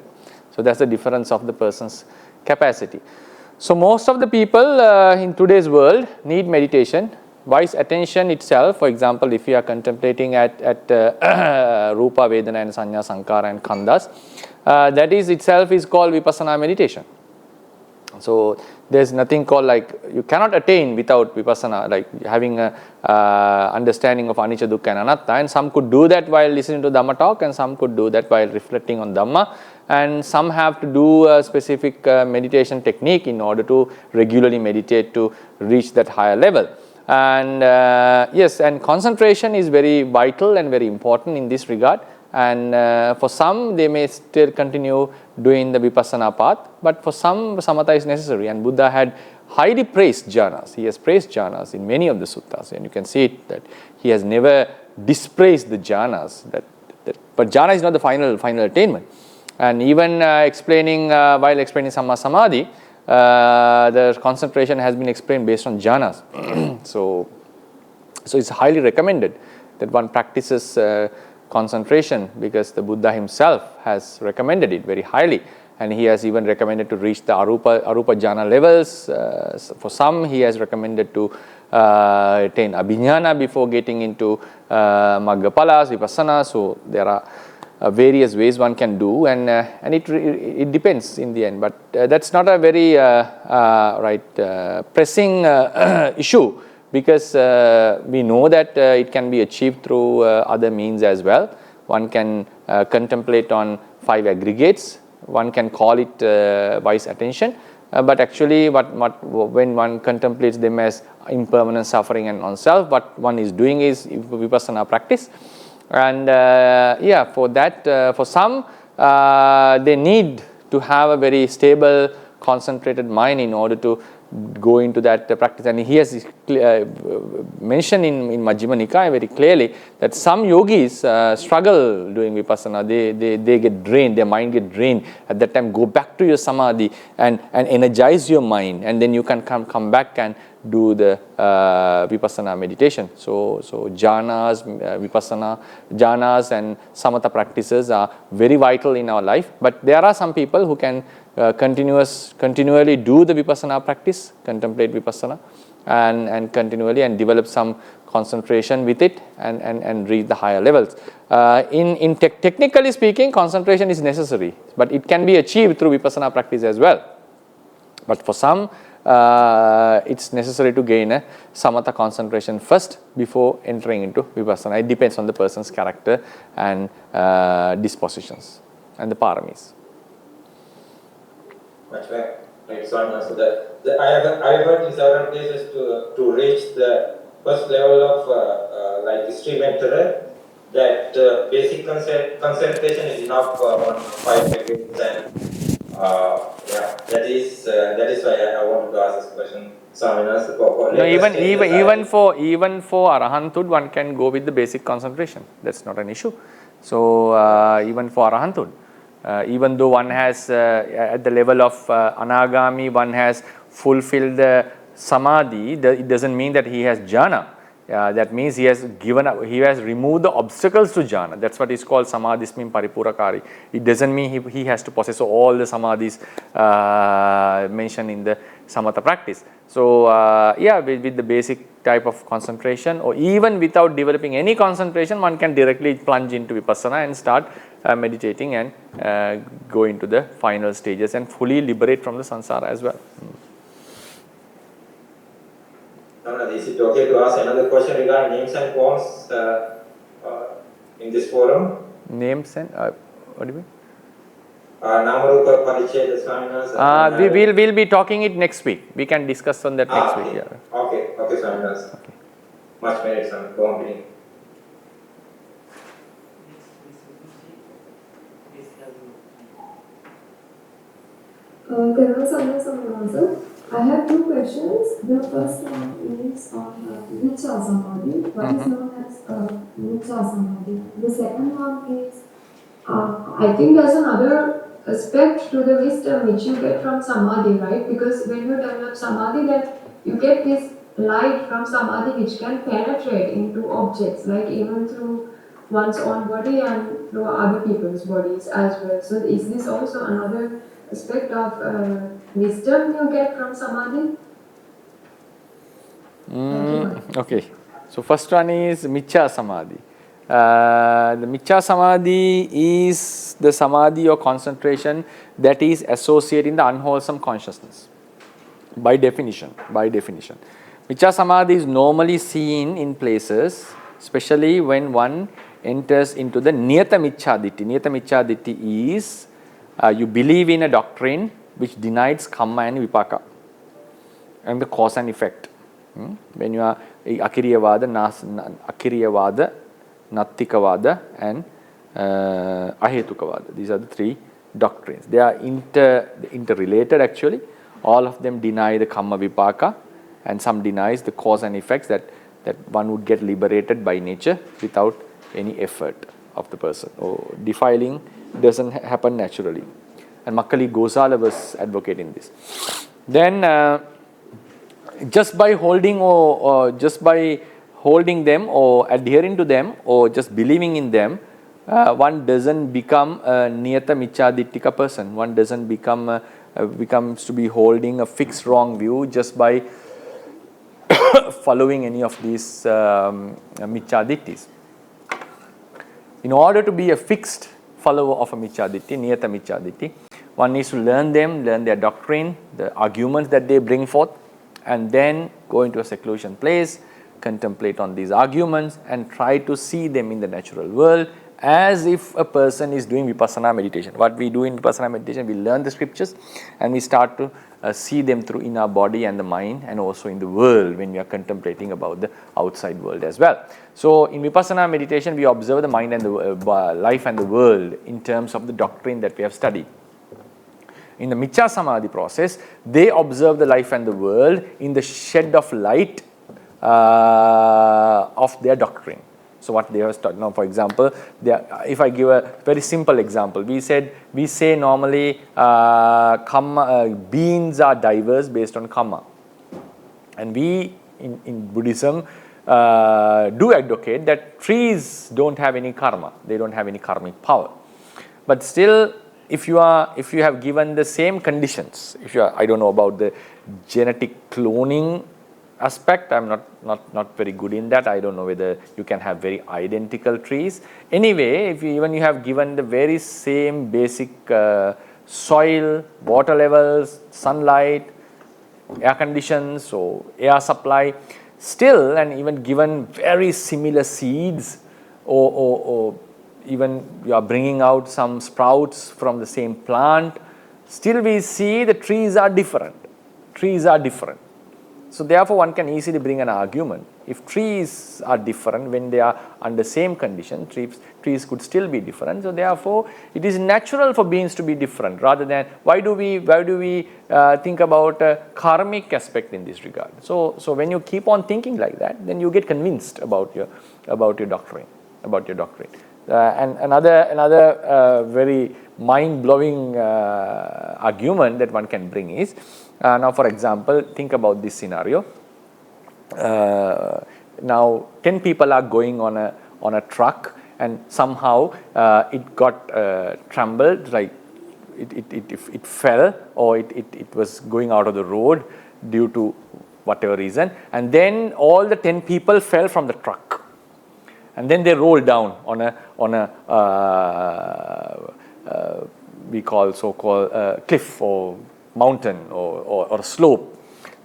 So that's the difference of the person's capacity. So most of the people in today's world need meditation. Wise attention itself, for example, if you are contemplating at Rupa, Vedana and Sanya, Sankara and Khandhas, that is itself is called Vipassana meditation. So there's nothing called like, you cannot attain without Vipassana, like having a understanding of Anicca, Dukkha and Anatta. And some could do that while listening to Dhamma talk, and some could do that while reflecting on Dhamma. And some have to do a specific meditation technique in order to regularly meditate to reach that higher level. And yes, and concentration is very vital and very important in this regard. And for some, they may still continue doing the Vipassana path, but for some, samatha is necessary. And Buddha had highly praised jhanas. He has praised jhanas in many of the suttas, and you can see it that he has never dispraised the jhanas. But jhana is not the final attainment. And even while explaining Samma Samadhi, the concentration has been explained based on jhanas. So it's highly recommended that one practices concentration, because the Buddha himself has recommended it very highly, and he has even recommended to reach the arupa jhana levels. For some, he has recommended to attain abhiññāna before getting into maggapalas, vipassana. So there are various ways one can do, and it depends in the end. But that's not a very pressing issue, because we know that it can be achieved through other means as well. One can contemplate on 5 aggregates. One can call it wise attention, but actually when one contemplates them as impermanent suffering and non-self, what one is doing is vipassana practice. And for that, for some, they need to have a very stable, concentrated mind in order to go into that practice. And he has mentioned in Majjhima Nikaya very clearly that some yogis struggle doing vipassana. They get drained, their mind get drained. At that time, go back to your samadhi and energize your mind, and then you can come back and do the vipassana meditation. So jhanas, vipassana, jhanas and samatha practices are very vital in our life. But there are some people who can continually do the vipassana practice, contemplate vipassana, and continually and develop some concentration with it and reach the higher levels. Technically speaking, concentration is necessary, but it can be achieved through vipassana practice as well. But for some, it's necessary to gain a samatha concentration first before entering into vipassana. It depends on the person's character and dispositions and the paramis. Much better. Right, so I have heard in several places to reach the first level of like stream enterer, that basic concentration is enough on 5 seconds, and that is why I wanted to ask this question. No, even for arahanthood, one can go with the basic concentration. That's not an issue. So even for arahanthood, even though one has at the level of anagami, one has fulfilled the samadhi, it doesn't mean that he has jhana. That means he has removed the obstacles to jhana. That's what is called samadhismin paripurakari. It doesn't mean he has to possess all the samadhis mentioned in the samatha practice. So with the basic type of concentration, or even without developing any concentration, one can directly plunge into vipassana and start meditating and go into the final stages and fully liberate from the samsara as well. Is it okay to ask another question regarding names and forms in this forum? Names and what do you mean? Namarupa Paricheda Swaminas. We'll be talking it next week. We can discuss on that next week. Yeah. Okay, Swaminas. Okay. Much merit, Swami. Go on, please. I have two questions. The first one is on 𝐿𝐴 Samadhi, what is known as 𝐿𝐴 Samadhi. The second one is, I think there's another aspect to the wisdom which you get from Samadhi, right? Because when you develop Samadhi, then you get this light from Samadhi which can penetrate into objects, like even through one's own body and through other people's bodies as well. So is this also another aspect of wisdom you get from Samadhi? Okay. So first one is Michya Samadhi. The Michya Samadhi is the Samadhi or concentration that is associated in the unwholesome consciousness. By definition. Michya Samadhi is normally seen in places, especially when one enters into the Niyata Michya Ditti. Niyata Michya Ditti is you believe in a doctrine which denies karma and vipaka and the cause and effect. When you are Akiriyavada, Nattikavada and Ahetukavada. These are the three doctrines. They are interrelated actually. All of them deny the karma vipaka, and some denies the cause and effects that one would get liberated by nature without any effort of the person. Or defiling doesn't happen naturally. And Makkali Gosala was advocating this. Then just by holding them or adhering to them or just believing in them, one doesn't become a Niyata Michadittika person. One doesn't becomes to be holding a fixed wrong view just by following any of these Michadittis. In order to be a fixed follower of a Michaditti, Niyata Michaditti, one needs to learn their doctrine, the arguments that they bring forth, and then go into a seclusion place, contemplate on these arguments and try to see them in the natural world as if a person is doing Vipassana meditation. What we do in Vipassana meditation, we learn the scriptures and we start to see them through in our body and the mind, and also in the world when we are contemplating about the outside world as well. So in Vipassana meditation, we observe the mind and the life and the world in terms of the doctrine that we have studied. In the Michya Samadhi process, they observe the life and the world in the shed of light of their doctrine. So what they have studied. Now, for example, if I give a very simple example, we say normally beings are diverse based on karma. And we in Buddhism do advocate that trees don't have any karma. They don't have any karmic power. But still, if you have given the same conditions, I don't know about the genetic cloning aspect, I'm not very good in that. I don't know whether you can have very identical trees. Anyway, if you have given the very same basic soil, water levels, sunlight, air conditions or air supply, still, and even given very similar seeds or even you are bringing out some sprouts from the same plant, still we see the trees are different. So therefore one can easily bring an argument. If trees are different when they are under same condition, trees could still be different. So therefore it is natural for beings to be different, rather than why do we think about a karmic aspect in this regard. So when you keep on thinking like that, then you get convinced about your doctrine. And another very mind-blowing argument that one can bring is, now for example, think about this scenario. now 10 people are going on a truck, and somehow it got trembled, like it fell, or it was going out of the road due to whatever reason, and then all the 10 people fell from the truck, and then they rolled down on a we call so-called cliff or mountain or slope.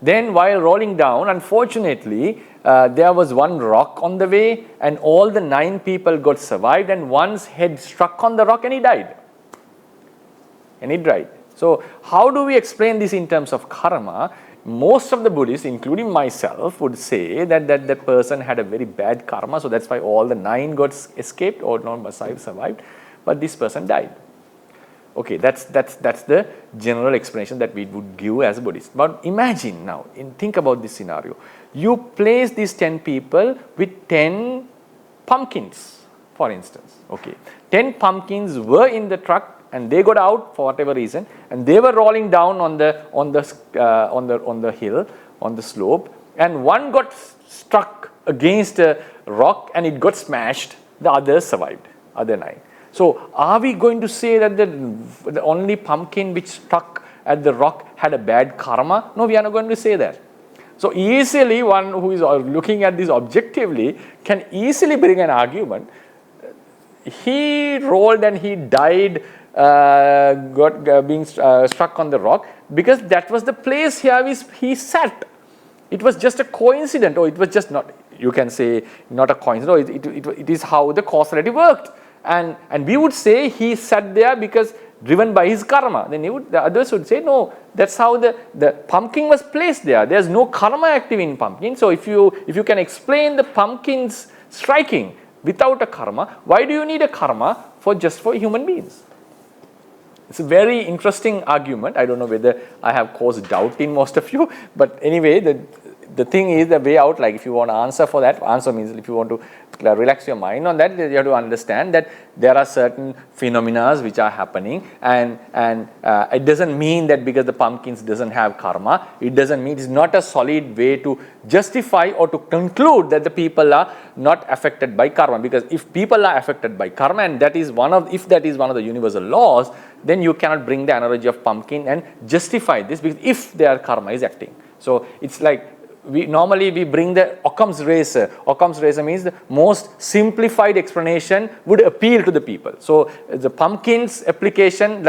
Then while rolling down, unfortunately, there was one rock on the way, and all the 9 people got survived, and one's head struck on the rock and he died. So how do we explain this in terms of karma? Most of the Buddhists, including myself, would say that person had a very bad karma, so that's why all the 9 got escaped or not survived, but this person died. Okay, that's the general explanation that we would give as Buddhists. But imagine now, think about this scenario. You place these 10 people with 10 pumpkins, for instance. Okay, 10 pumpkins were in the truck and they got out for whatever reason, and they were rolling down on the hill, on the slope, and one got struck against a rock and it got smashed. The others survived, other 9. So are we going to say that the only pumpkin which struck at the rock had a bad karma? No, we are not going to say that. So easily one who is looking at this objectively can easily bring an argument. He rolled and he died, being struck on the rock, because that was the place he sat. It was just a coincidence, or it was just not, you can say not a coincidence, it is how the causality worked. And we would say he sat there because driven by his karma. Then the others would say, no, that's how the pumpkin was placed there. There's no karma active in pumpkin. So if you can explain the pumpkins striking without a karma, why do you need a karma just for human beings? It's a very interesting argument. I don't know whether I have caused doubt in most of you, but anyway, the thing is, the way out, like if you want to answer for that, answer means if you want to relax your mind on that, you have to understand that there are certain phenomena which are happening, and it doesn't mean that because the pumpkins doesn't have karma, it doesn't mean, it's not a solid way to justify or to conclude that the people are not affected by karma. Because if people are affected by karma, and if that is one of the universal laws, then you cannot bring the analogy of pumpkin and justify this, because if their karma is acting. So it's like, we bring the Occam's razor. Occam's razor means the most simplified explanation would appeal to the people. So the pumpkin's explanation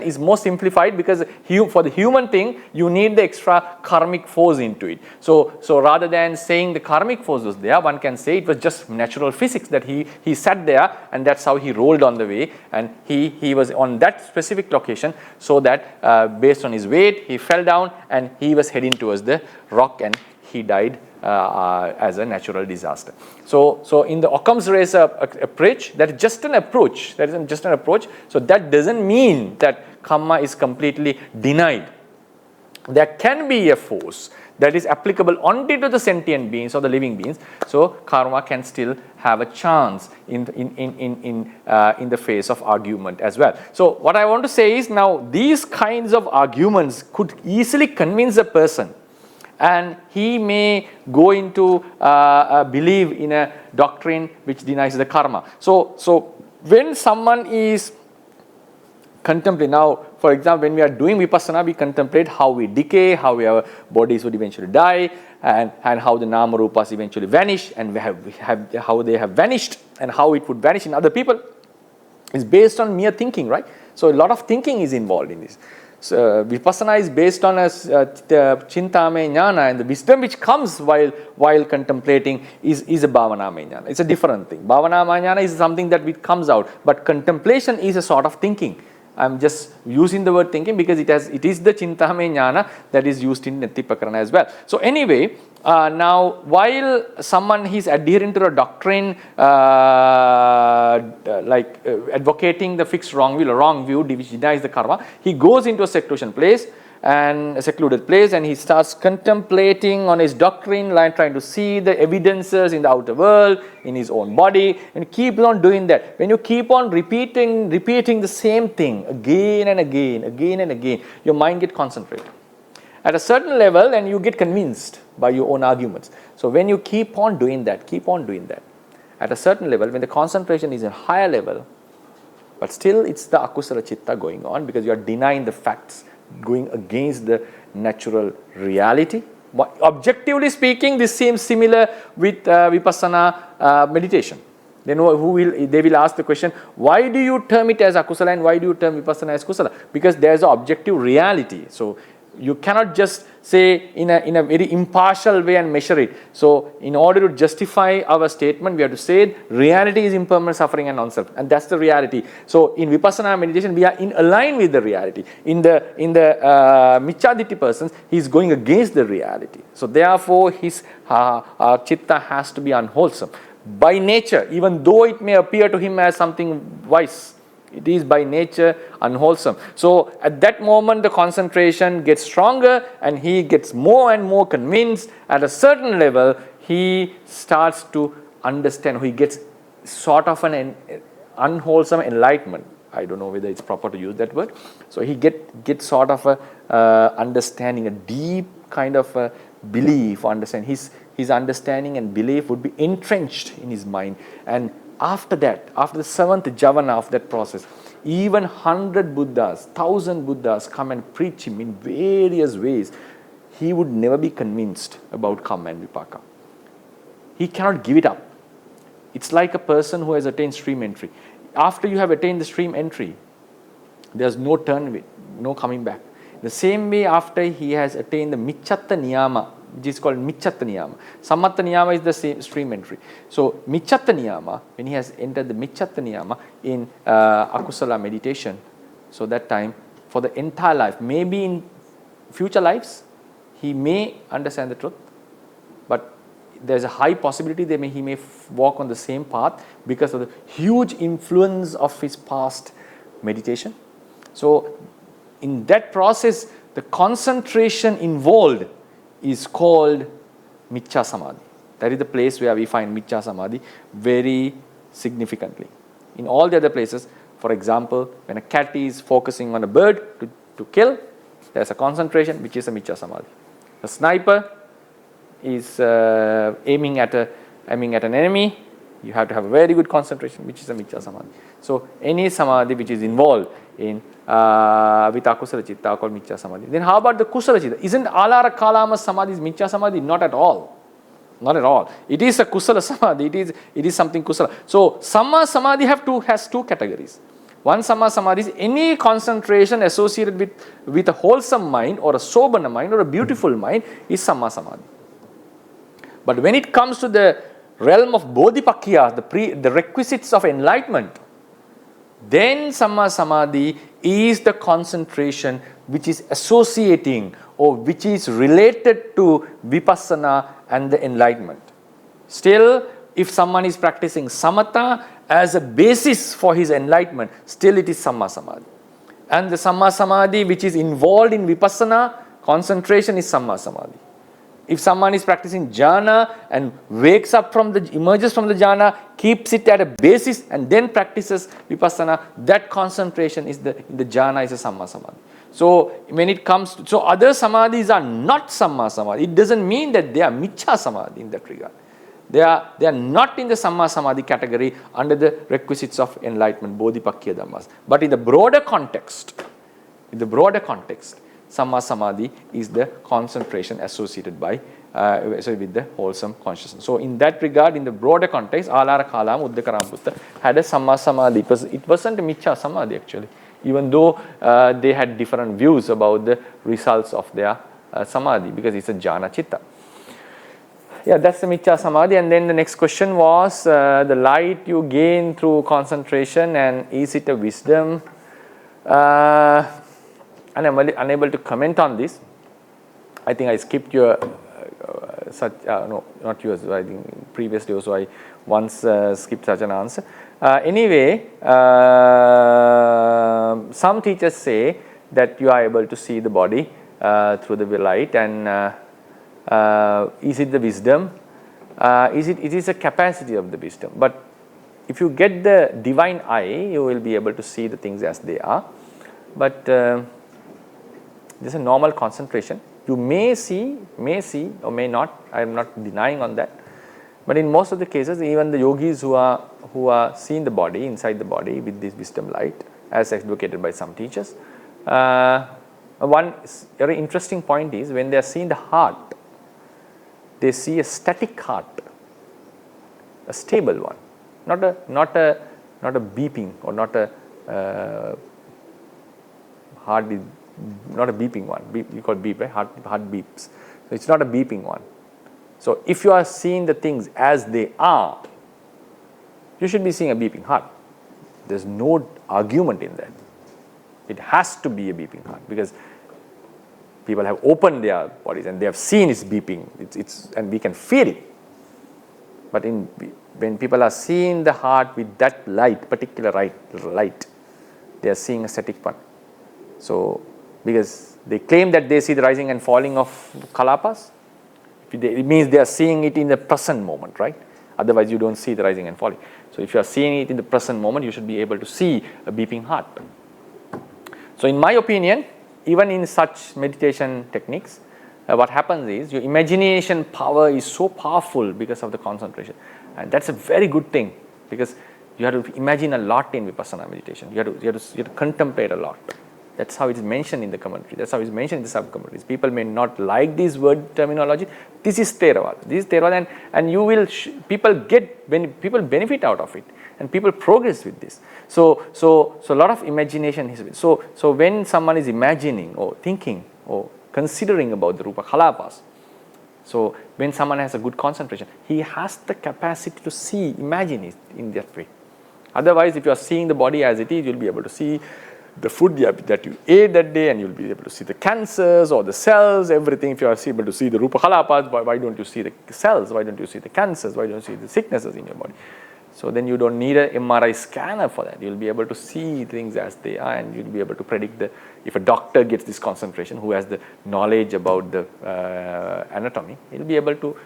is more simplified, because for the human thing, you need the extra karmic force into it. So rather than saying the karmic force was there, one can say it was just natural physics, that he sat there and that's how he rolled on the way, and he was on that specific location, so that based on his weight, he fell down and he was heading towards the rock, and he died as a natural disaster. So in the Occam's razor approach, that is just an approach. So that doesn't mean that karma is completely denied. There can be a force that is applicable only to the sentient beings or the living beings. So karma can still have a chance in the face of argument as well. So what I want to say is, now these kinds of arguments could easily convince a person, and he may go into believe in a doctrine which denies the karma. So when someone is contemplating, now for example, when we are doing vipassana, we contemplate how we decay, how our bodies would eventually die, and how the nama rupas eventually vanish, and how they have vanished, and how it would vanish in other people. It's based on mere thinking, right? So a lot of thinking is involved in this. So vipassana is based on 𝐏𝐚ṭ𝐢𝐬𝐚 jnana, and the wisdom which comes while contemplating is a bhavanamaya jnana. It's a different thing. Bhavanamaya jnana is something that comes out, but contemplation is a sort of thinking. I'm just using the word thinking because it is the 𝐶ින්තාමය ඥාන that is used in Netipakarana as well. So anyway, now while someone is adhering to a doctrine advocating the fixed wrong view which denies the karma, he goes into a seclusion place, and a secluded place, and he starts contemplating on his doctrine, trying to see the evidences in the outer world, in his own body, and keep on doing that. When you keep on repeating the same thing again and again, your mind gets concentrated. at a certain level, and you get convinced by your own arguments. So when you keep on doing that, at a certain level, when the concentration is a higher level, but still it's the akusala chitta going on, because you are denying the facts, going against the natural reality. Objectively speaking, this seems similar with vipassana meditation. They will ask the question, why do you term it as akusala and why do you term vipassana as kusala? Because there is an objective reality. So you cannot just say in a very impartial way and measure it. So in order to justify our statement, we have to say reality is impermanent, suffering and non-self, and that's the reality. So in vipassana meditation, we are in align with the reality. In the michaditi persons, he is going against the reality. So therefore, his chitta has to be unwholesome by nature, even though it may appear to him as something wise. It is by nature unwholesome. So at that moment, the concentration gets stronger and he gets more and more convinced. At a certain level, he starts to understand, he gets sort of an unwholesome enlightenment. I don't know whether it's proper to use that word. So he gets sort of a understanding, a deep kind of a belief, understand. His understanding and belief would be entrenched in his mind. And after that, after the seventh javana of that process, even 100 Buddhas, 1000 Buddhas come and preach him in various ways, he would never be convinced about karma and vipaka. He cannot give it up. It's like a person who has attained stream entry. After you have attained the stream entry, there's no turn, no coming back. The same way, after he has attained the michatta niyama, which is called michatta niyama. Samatta niyama is the same stream entry. So michatta niyama, when he has entered the michatta niyama in akusala meditation, so that time for the entire life, maybe in future lives, he may understand the truth, but there's a high possibility he may walk on the same path because of the huge influence of his past meditation. So in that process, the concentration involved is called Miccha Samadhi. That is the place where we find Miccha Samadhi very significantly. In all the other places, for example, when a cat is focusing on a bird to kill, there's a concentration which is a Miccha Samadhi. The sniper is aiming at an enemy, you have to have a very good concentration, which is a Miccha Samadhi. So any Samadhi which is involved in with akusala chitta are called Miccha Samadhi. Then how about the kusala chitta? Isn't alara kalama samadhi Miccha Samadhi? Not at all. Not at all. It is a kusala samadhi. It is something kusala. So samma samadhi has two categories. One samma samadhi is any concentration associated with a wholesome mind or a sober mind or a beautiful mind is samma samadhi. But when it comes to the realm of bodhipakkhya, the requisites of enlightenment, then samma samadhi is the concentration which is associating or which is related to vipassana and the enlightenment. Still, if someone is practicing samatha as a basis for his enlightenment, still it is samma samadhi. And the samma samadhi which is involved in vipassana concentration is samma samadhi. If someone is practicing jhana and emerges from the jhana, keeps it at a basis and then practices vipassana, that concentration is the jhana is a samma samadhi. So when it comes to, other samadhis are not samma samadhi. It doesn't mean that they are miccha samadhi in that regard. They are not in the samma samadhi category under the requisites of enlightenment, bodhipakkhya dhammas. But in the broader context, samma samadhi is the concentration associated with the wholesome consciousness. So in that regard, in the broader context, Alara Kalam Uddakarambuddha had a samma samadhi. It wasn't a miccha samadhi actually, even though they had different views about the results of their samadhi, because it's a jhana chitta. Yeah, that's the miccha samadhi. And then the next question was the light you gain through concentration, and is it a wisdom? And I'm unable to comment on this. I think I skipped your no, not yours. I think previously also I once skipped such an answer. Anyway, some teachers say that you are able to see the body through the light, and is it the wisdom? It is a capacity of the wisdom. But if you get the divine eye, you will be able to see the things as they are. But there's a normal concentration You may see or may not, I am not denying on that. But in most of the cases, even the yogis who are seeing the body, inside the body with this wisdom light, as advocated by some teachers, one very interesting point is when they are seeing the heart, they see a static heart, a stable one, not a beeping or not a heart is not a beeping one. You call beep, right? Heart beeps. So it's not a beeping one. So if you are seeing the things as they are, you should be seeing a beeping heart. There's no argument in that. It has to be a beeping heart because people have opened their bodies and they have seen it's beeping. And we can feel it. But when people are seeing the heart with that light, particular light, they are seeing a static one. So because they claim that they see the rising and falling of kalapas, it means they are seeing it in the present moment, right? Otherwise, you don't see the rising and falling. So if you are seeing it in the present moment, you should be able to see a beeping heart. So in my opinion, even in such meditation techniques, what happens is your imagination power is so powerful because of the concentration. And that's a very good thing because you have to imagine a lot in Vipassana meditation. You have to contemplate a lot. That's how it is mentioned in the commentary. That's how it is mentioned in the sub-commentaries. People may not like this word terminology. This is Theravada. This is Theravada, and you will people benefit out of it, and people progress with this. So a lot of imagination is. So when someone is imagining or thinking or considering about the Rupa Kalapas, so when someone has a good concentration, he has the capacity to imagine it in that way. Otherwise, if you are seeing the body as it is, you'll be able to see the food that you ate that day, and you'll be able to see the cancers or the cells, everything. If you are able to see the Rupa Kalapas, why don't you see the cells? Why don't you see the cancers? Why don't you see the sicknesses in your body? So then you don't need an MRI scanner for that. You'll be able to see things as they are, and you'll be able to predict if a doctor gets this concentration, who has the knowledge about the anatomy, he'll be able to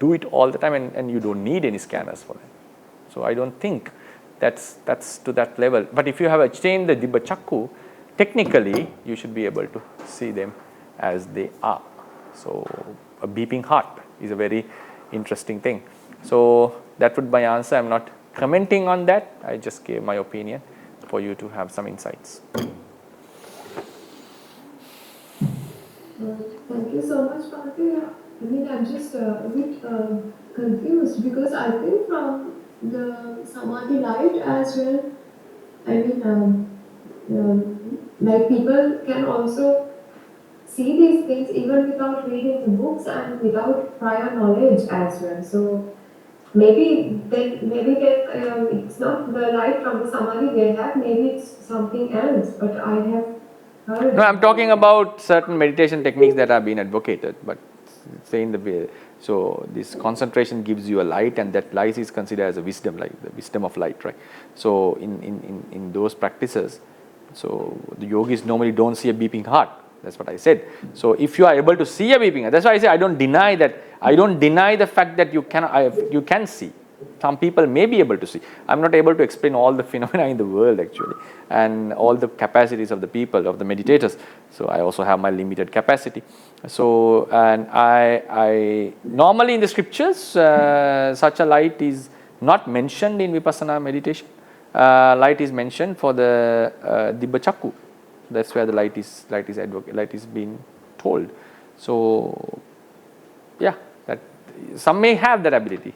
do it all the time, and you don't need any scanners for that. So I don't think that's to that level. But if you have attained the Dibba Chakku, technically you should be able to see them as they are. So a beeping heart is a very interesting thing. So that would be my answer. I'm not commenting on that. I just gave my opinion for you to have some insights. Thank you so much, Bhante. I mean, I'm just a bit confused because I think from the Samadhi light as well, I mean, like people can also see these things even without reading the books and without prior knowledge as well. So maybe it's not the light from the Samadhi they have, maybe it's something else, but I have heard. No, I'm talking about certain meditation techniques that have been advocated, but saying the way. So this concentration gives you a light, and that light is considered as a wisdom light, the wisdom of light, right? So in those practices, so the yogis normally don't see a beeping heart. That's what I said. So if you are able to see a beeping heart, that's why I say I don't deny that. I don't deny the fact that you can see. Some people may be able to see. I'm not able to explain all the phenomena in the world actually, and all the capacities of the people, of the meditators. So I also have my limited capacity. So, and I normally in the scriptures, such a light is not mentioned in Vipassana meditation. Light is mentioned for the Dibba Chakku. That's where the light is being told. So, yeah, that some may have that ability.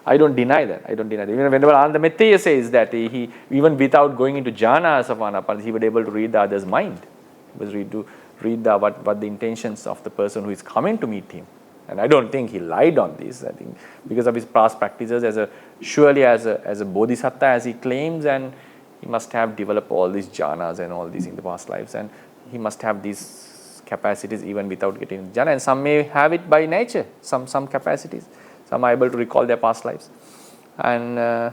I don't deny that. Even Venerable 𝐼𝐴𝐴 says that he even without going into jhanas of anapanas, he was able to read the other's mind. He was able to read what the intentions of the person who is coming to meet him. And I don't think he lied on this. I think because of his past practices as a bodhisattva, as he claims, and he must have developed all these jhanas and all these in the past lives, and he must have these capacities even without getting jhana. And some may have it by nature, some capacities. Some are able to recall their past lives, and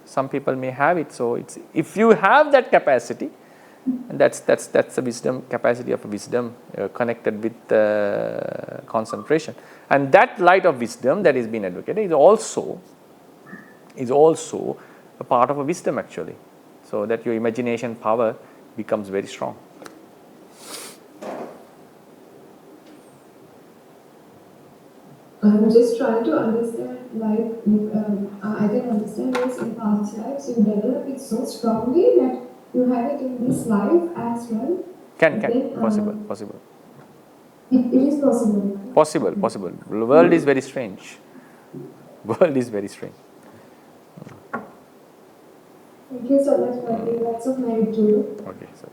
some people may have it. So it's, if you have that capacity, and that's the wisdom, capacity of wisdom connected with concentration, and that light of wisdom that is being advocated is also a part of a wisdom actually, so that your imagination power becomes very strong. I'm just trying to understand, like, I can understand this in past lives, you develop it so strongly that you have it in this life as well. Can, Then, possible. it is possible. Possible. The world is very strange. World is very strange. Thank you so much for giving lots of merit to you. Okay, so.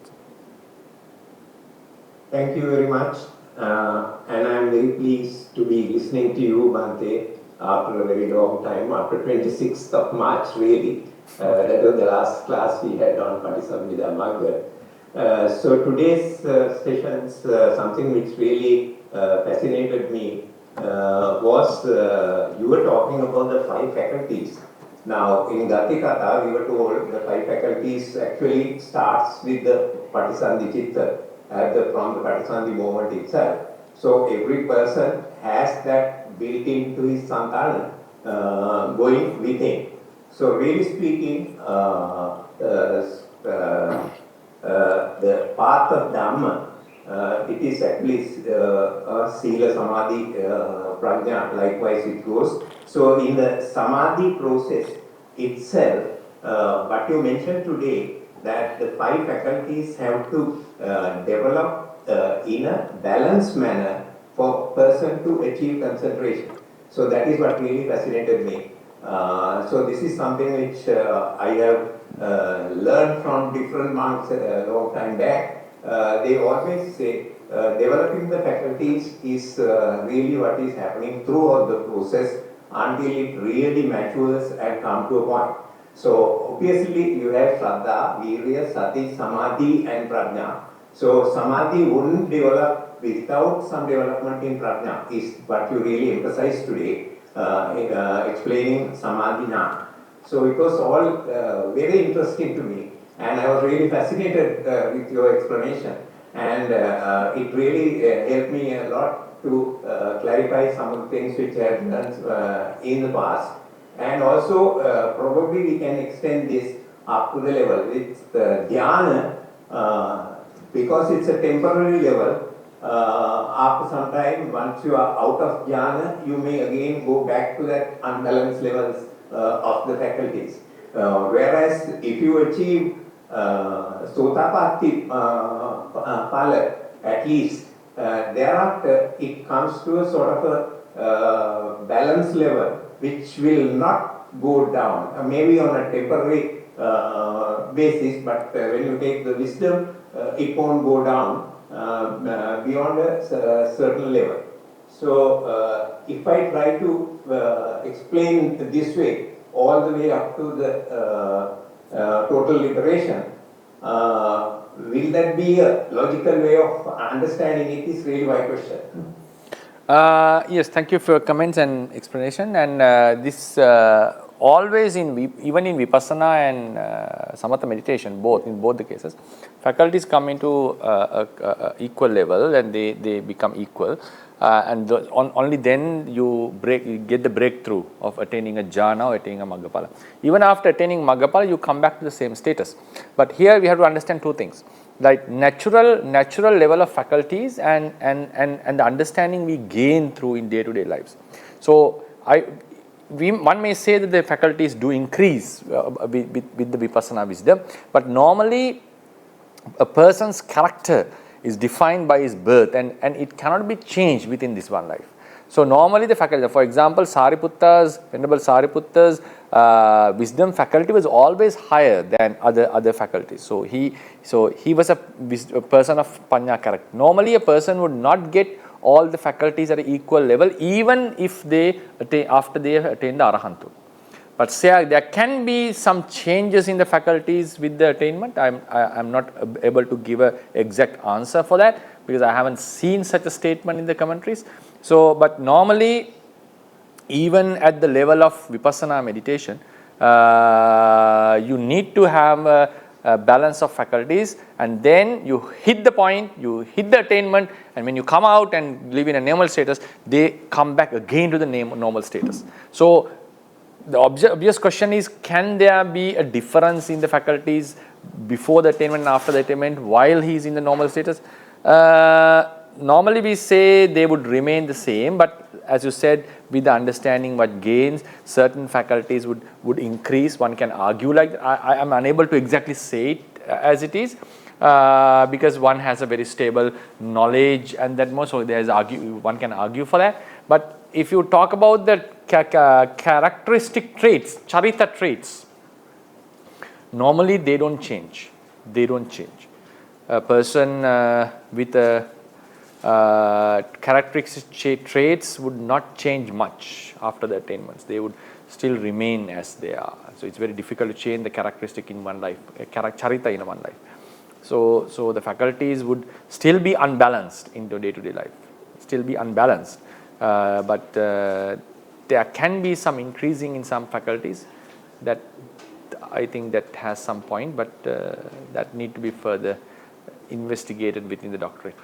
Thank you very much. And I'm very pleased to be listening to you, Bhante, after a very long time, after 26th of March, really. That was the last class we had on 𝐷𝐴. So today's sessions, something which really fascinated me was you were talking about the 5 faculties. Now, in 𝐷𝐴, we were told the 5 faculties actually starts with the Patisandhi-citta, from the Patisandhi movement itself. So every person has that built into his santana going within. So really speaking, the path of Dhamma, it is actually Sila, Samadhi, Prajna, likewise it goes. So in the Samadhi process itself, what you mentioned today, that the 5 faculties have to develop in a balanced manner for a person to achieve concentration. So that is what really fascinated me. So this is something which I have learned from different monks a long time back. They always say developing the faculties is really what is happening throughout the process until it really matures and come to a point. So obviously you have Shraddha, Virya, Sati, Samadhi and Prajna. So Samadhi wouldn't develop without some development in Prajna is what you really emphasized today, explaining Samadhi now. So it was all very interesting to me, and I was really fascinated with your explanation, and it really helped me a lot to clarify some of the things which I had learned in the past. And also, probably we can extend this up to the level with dhyana, because it's a temporary level. After some time, once you are out of dhyana, you may again go back to that unbalanced levels of the faculties. Whereas if you achieve Sotapatti Pala, at least, thereafter it comes to a sort of a balanced level which will not go down, maybe on a temporary basis, but when you take the wisdom, it won't go down beyond a certain level. So if I try to explain this way, all the way up to the total liberation, will that be a logical way of understanding it is really my question. Yes, thank you for your comments and explanation. And this always even in Vipassana and Samatha meditation, in both the cases, faculties come into equal level and they become equal. And only then you get the breakthrough of attaining a jhana or attaining a Maggaphala. Even after attaining Maggaphala, you come back to the same status. But here we have to understand 2 things. Like natural level of faculties and the understanding we gain through in day-to-day lives. So one may say that the faculties do increase with the Vipassana wisdom, but normally a person's character is defined by his birth and it cannot be changed within this one life. So normally the faculty, for example, Venerable Sariputta's wisdom faculty was always higher than other faculties. So he was a person of Panya character. Normally a person would not get all the faculties at an equal level, even if after they have attained the Arahantu. But say there can be some changes in the faculties with the attainment. I'm not able to give an exact answer for that because I haven't seen such a statement in the commentaries. So, but normally, even at the level of Vipassana meditation, you need to have a balance of faculties, and then you hit the point, you hit the attainment, and when you come out and live in a normal status, they come back again to the normal status. So the obvious question is, can there be a difference in the faculties before the attainment and after the attainment while he is in the normal status? normally we say they would remain the same, but as you said, with the understanding what gains, certain faculties would increase. One can argue like that. I am unable to exactly say it as it is, because one has a very stable knowledge and that more, so one can argue for that. But if you talk about the characteristic traits, charita traits, normally they don't change. They don't change. A person with a characteristic traits would not change much after the attainments. They would still remain as they are. So it's very difficult to change the characteristic in one life, charita in one life. So the faculties would still be unbalanced into day-to-day life, still be unbalanced. But there can be some increasing in some faculties. That I think that has some point, but that need to be further investigated within the doctorate.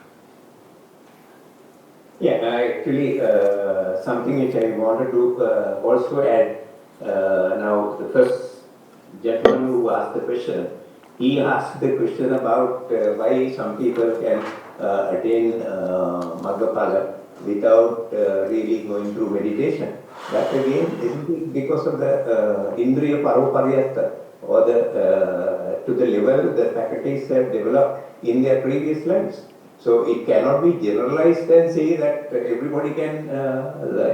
Yeah, actually, something which I wanted to also add. Now, the first gentleman who asked the question, he asked the question about why some people can attain Maggaphala without really going through meditation. That again is because of the Indriya Paropariyata, or to the level the faculties have developed in their previous lives. So it cannot be generalized and say that everybody can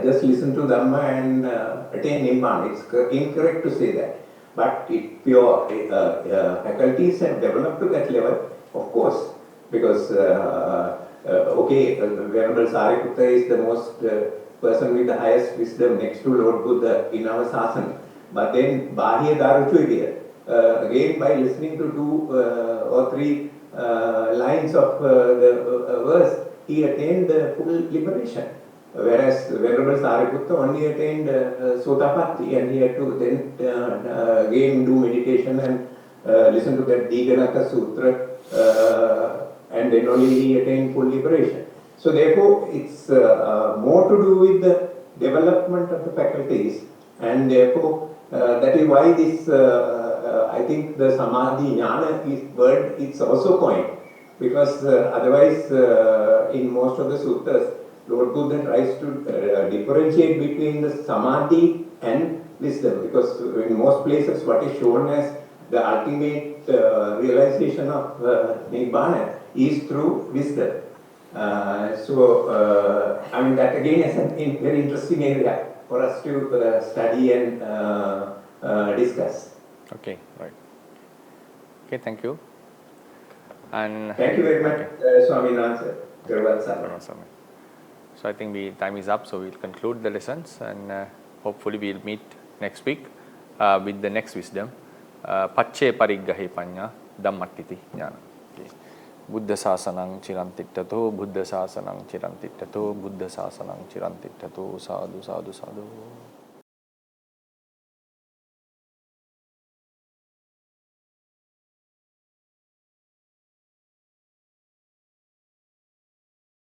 just listen to Dhamma and attain Nibbana. It's incorrect to say that. But if your faculties have developed to that level, of course, because Venerable Sariputta is the most person with the highest wisdom next to Lord Buddha in our sasana. But then Bahya Daruchudya, again by listening to 2 or 3 lines of the verse, he attained the full liberation. Whereas Venerable Sariputta only attained Sotapatti, and he had to then again do meditation and listen to that Diganaka Sutra, and then only he attained full liberation. So therefore, it's more to do with the development of the faculties, and therefore that is why this I think the Samadhi Jnana word is also coined, because otherwise in most of the suttas, Lord Buddha tries to differentiate between the Samadhi and wisdom, because in most places what is shown as the ultimate realization of Nibbana is through wisdom. I mean, that again is a very interesting area for us to study and discuss. Okay, right. Okay, thank you. And thank you very much, Swaminathan. So I think time is up, so we'll conclude the lessons, and hopefully we'll meet next week with the next wisdom. Pacce pariggahe panya dhammattiti jnana. Buddha sasanang chirantittato, Buddha sasanang chirantittato, Buddha sasanang chirantittato, sadhu sadhu sadhu.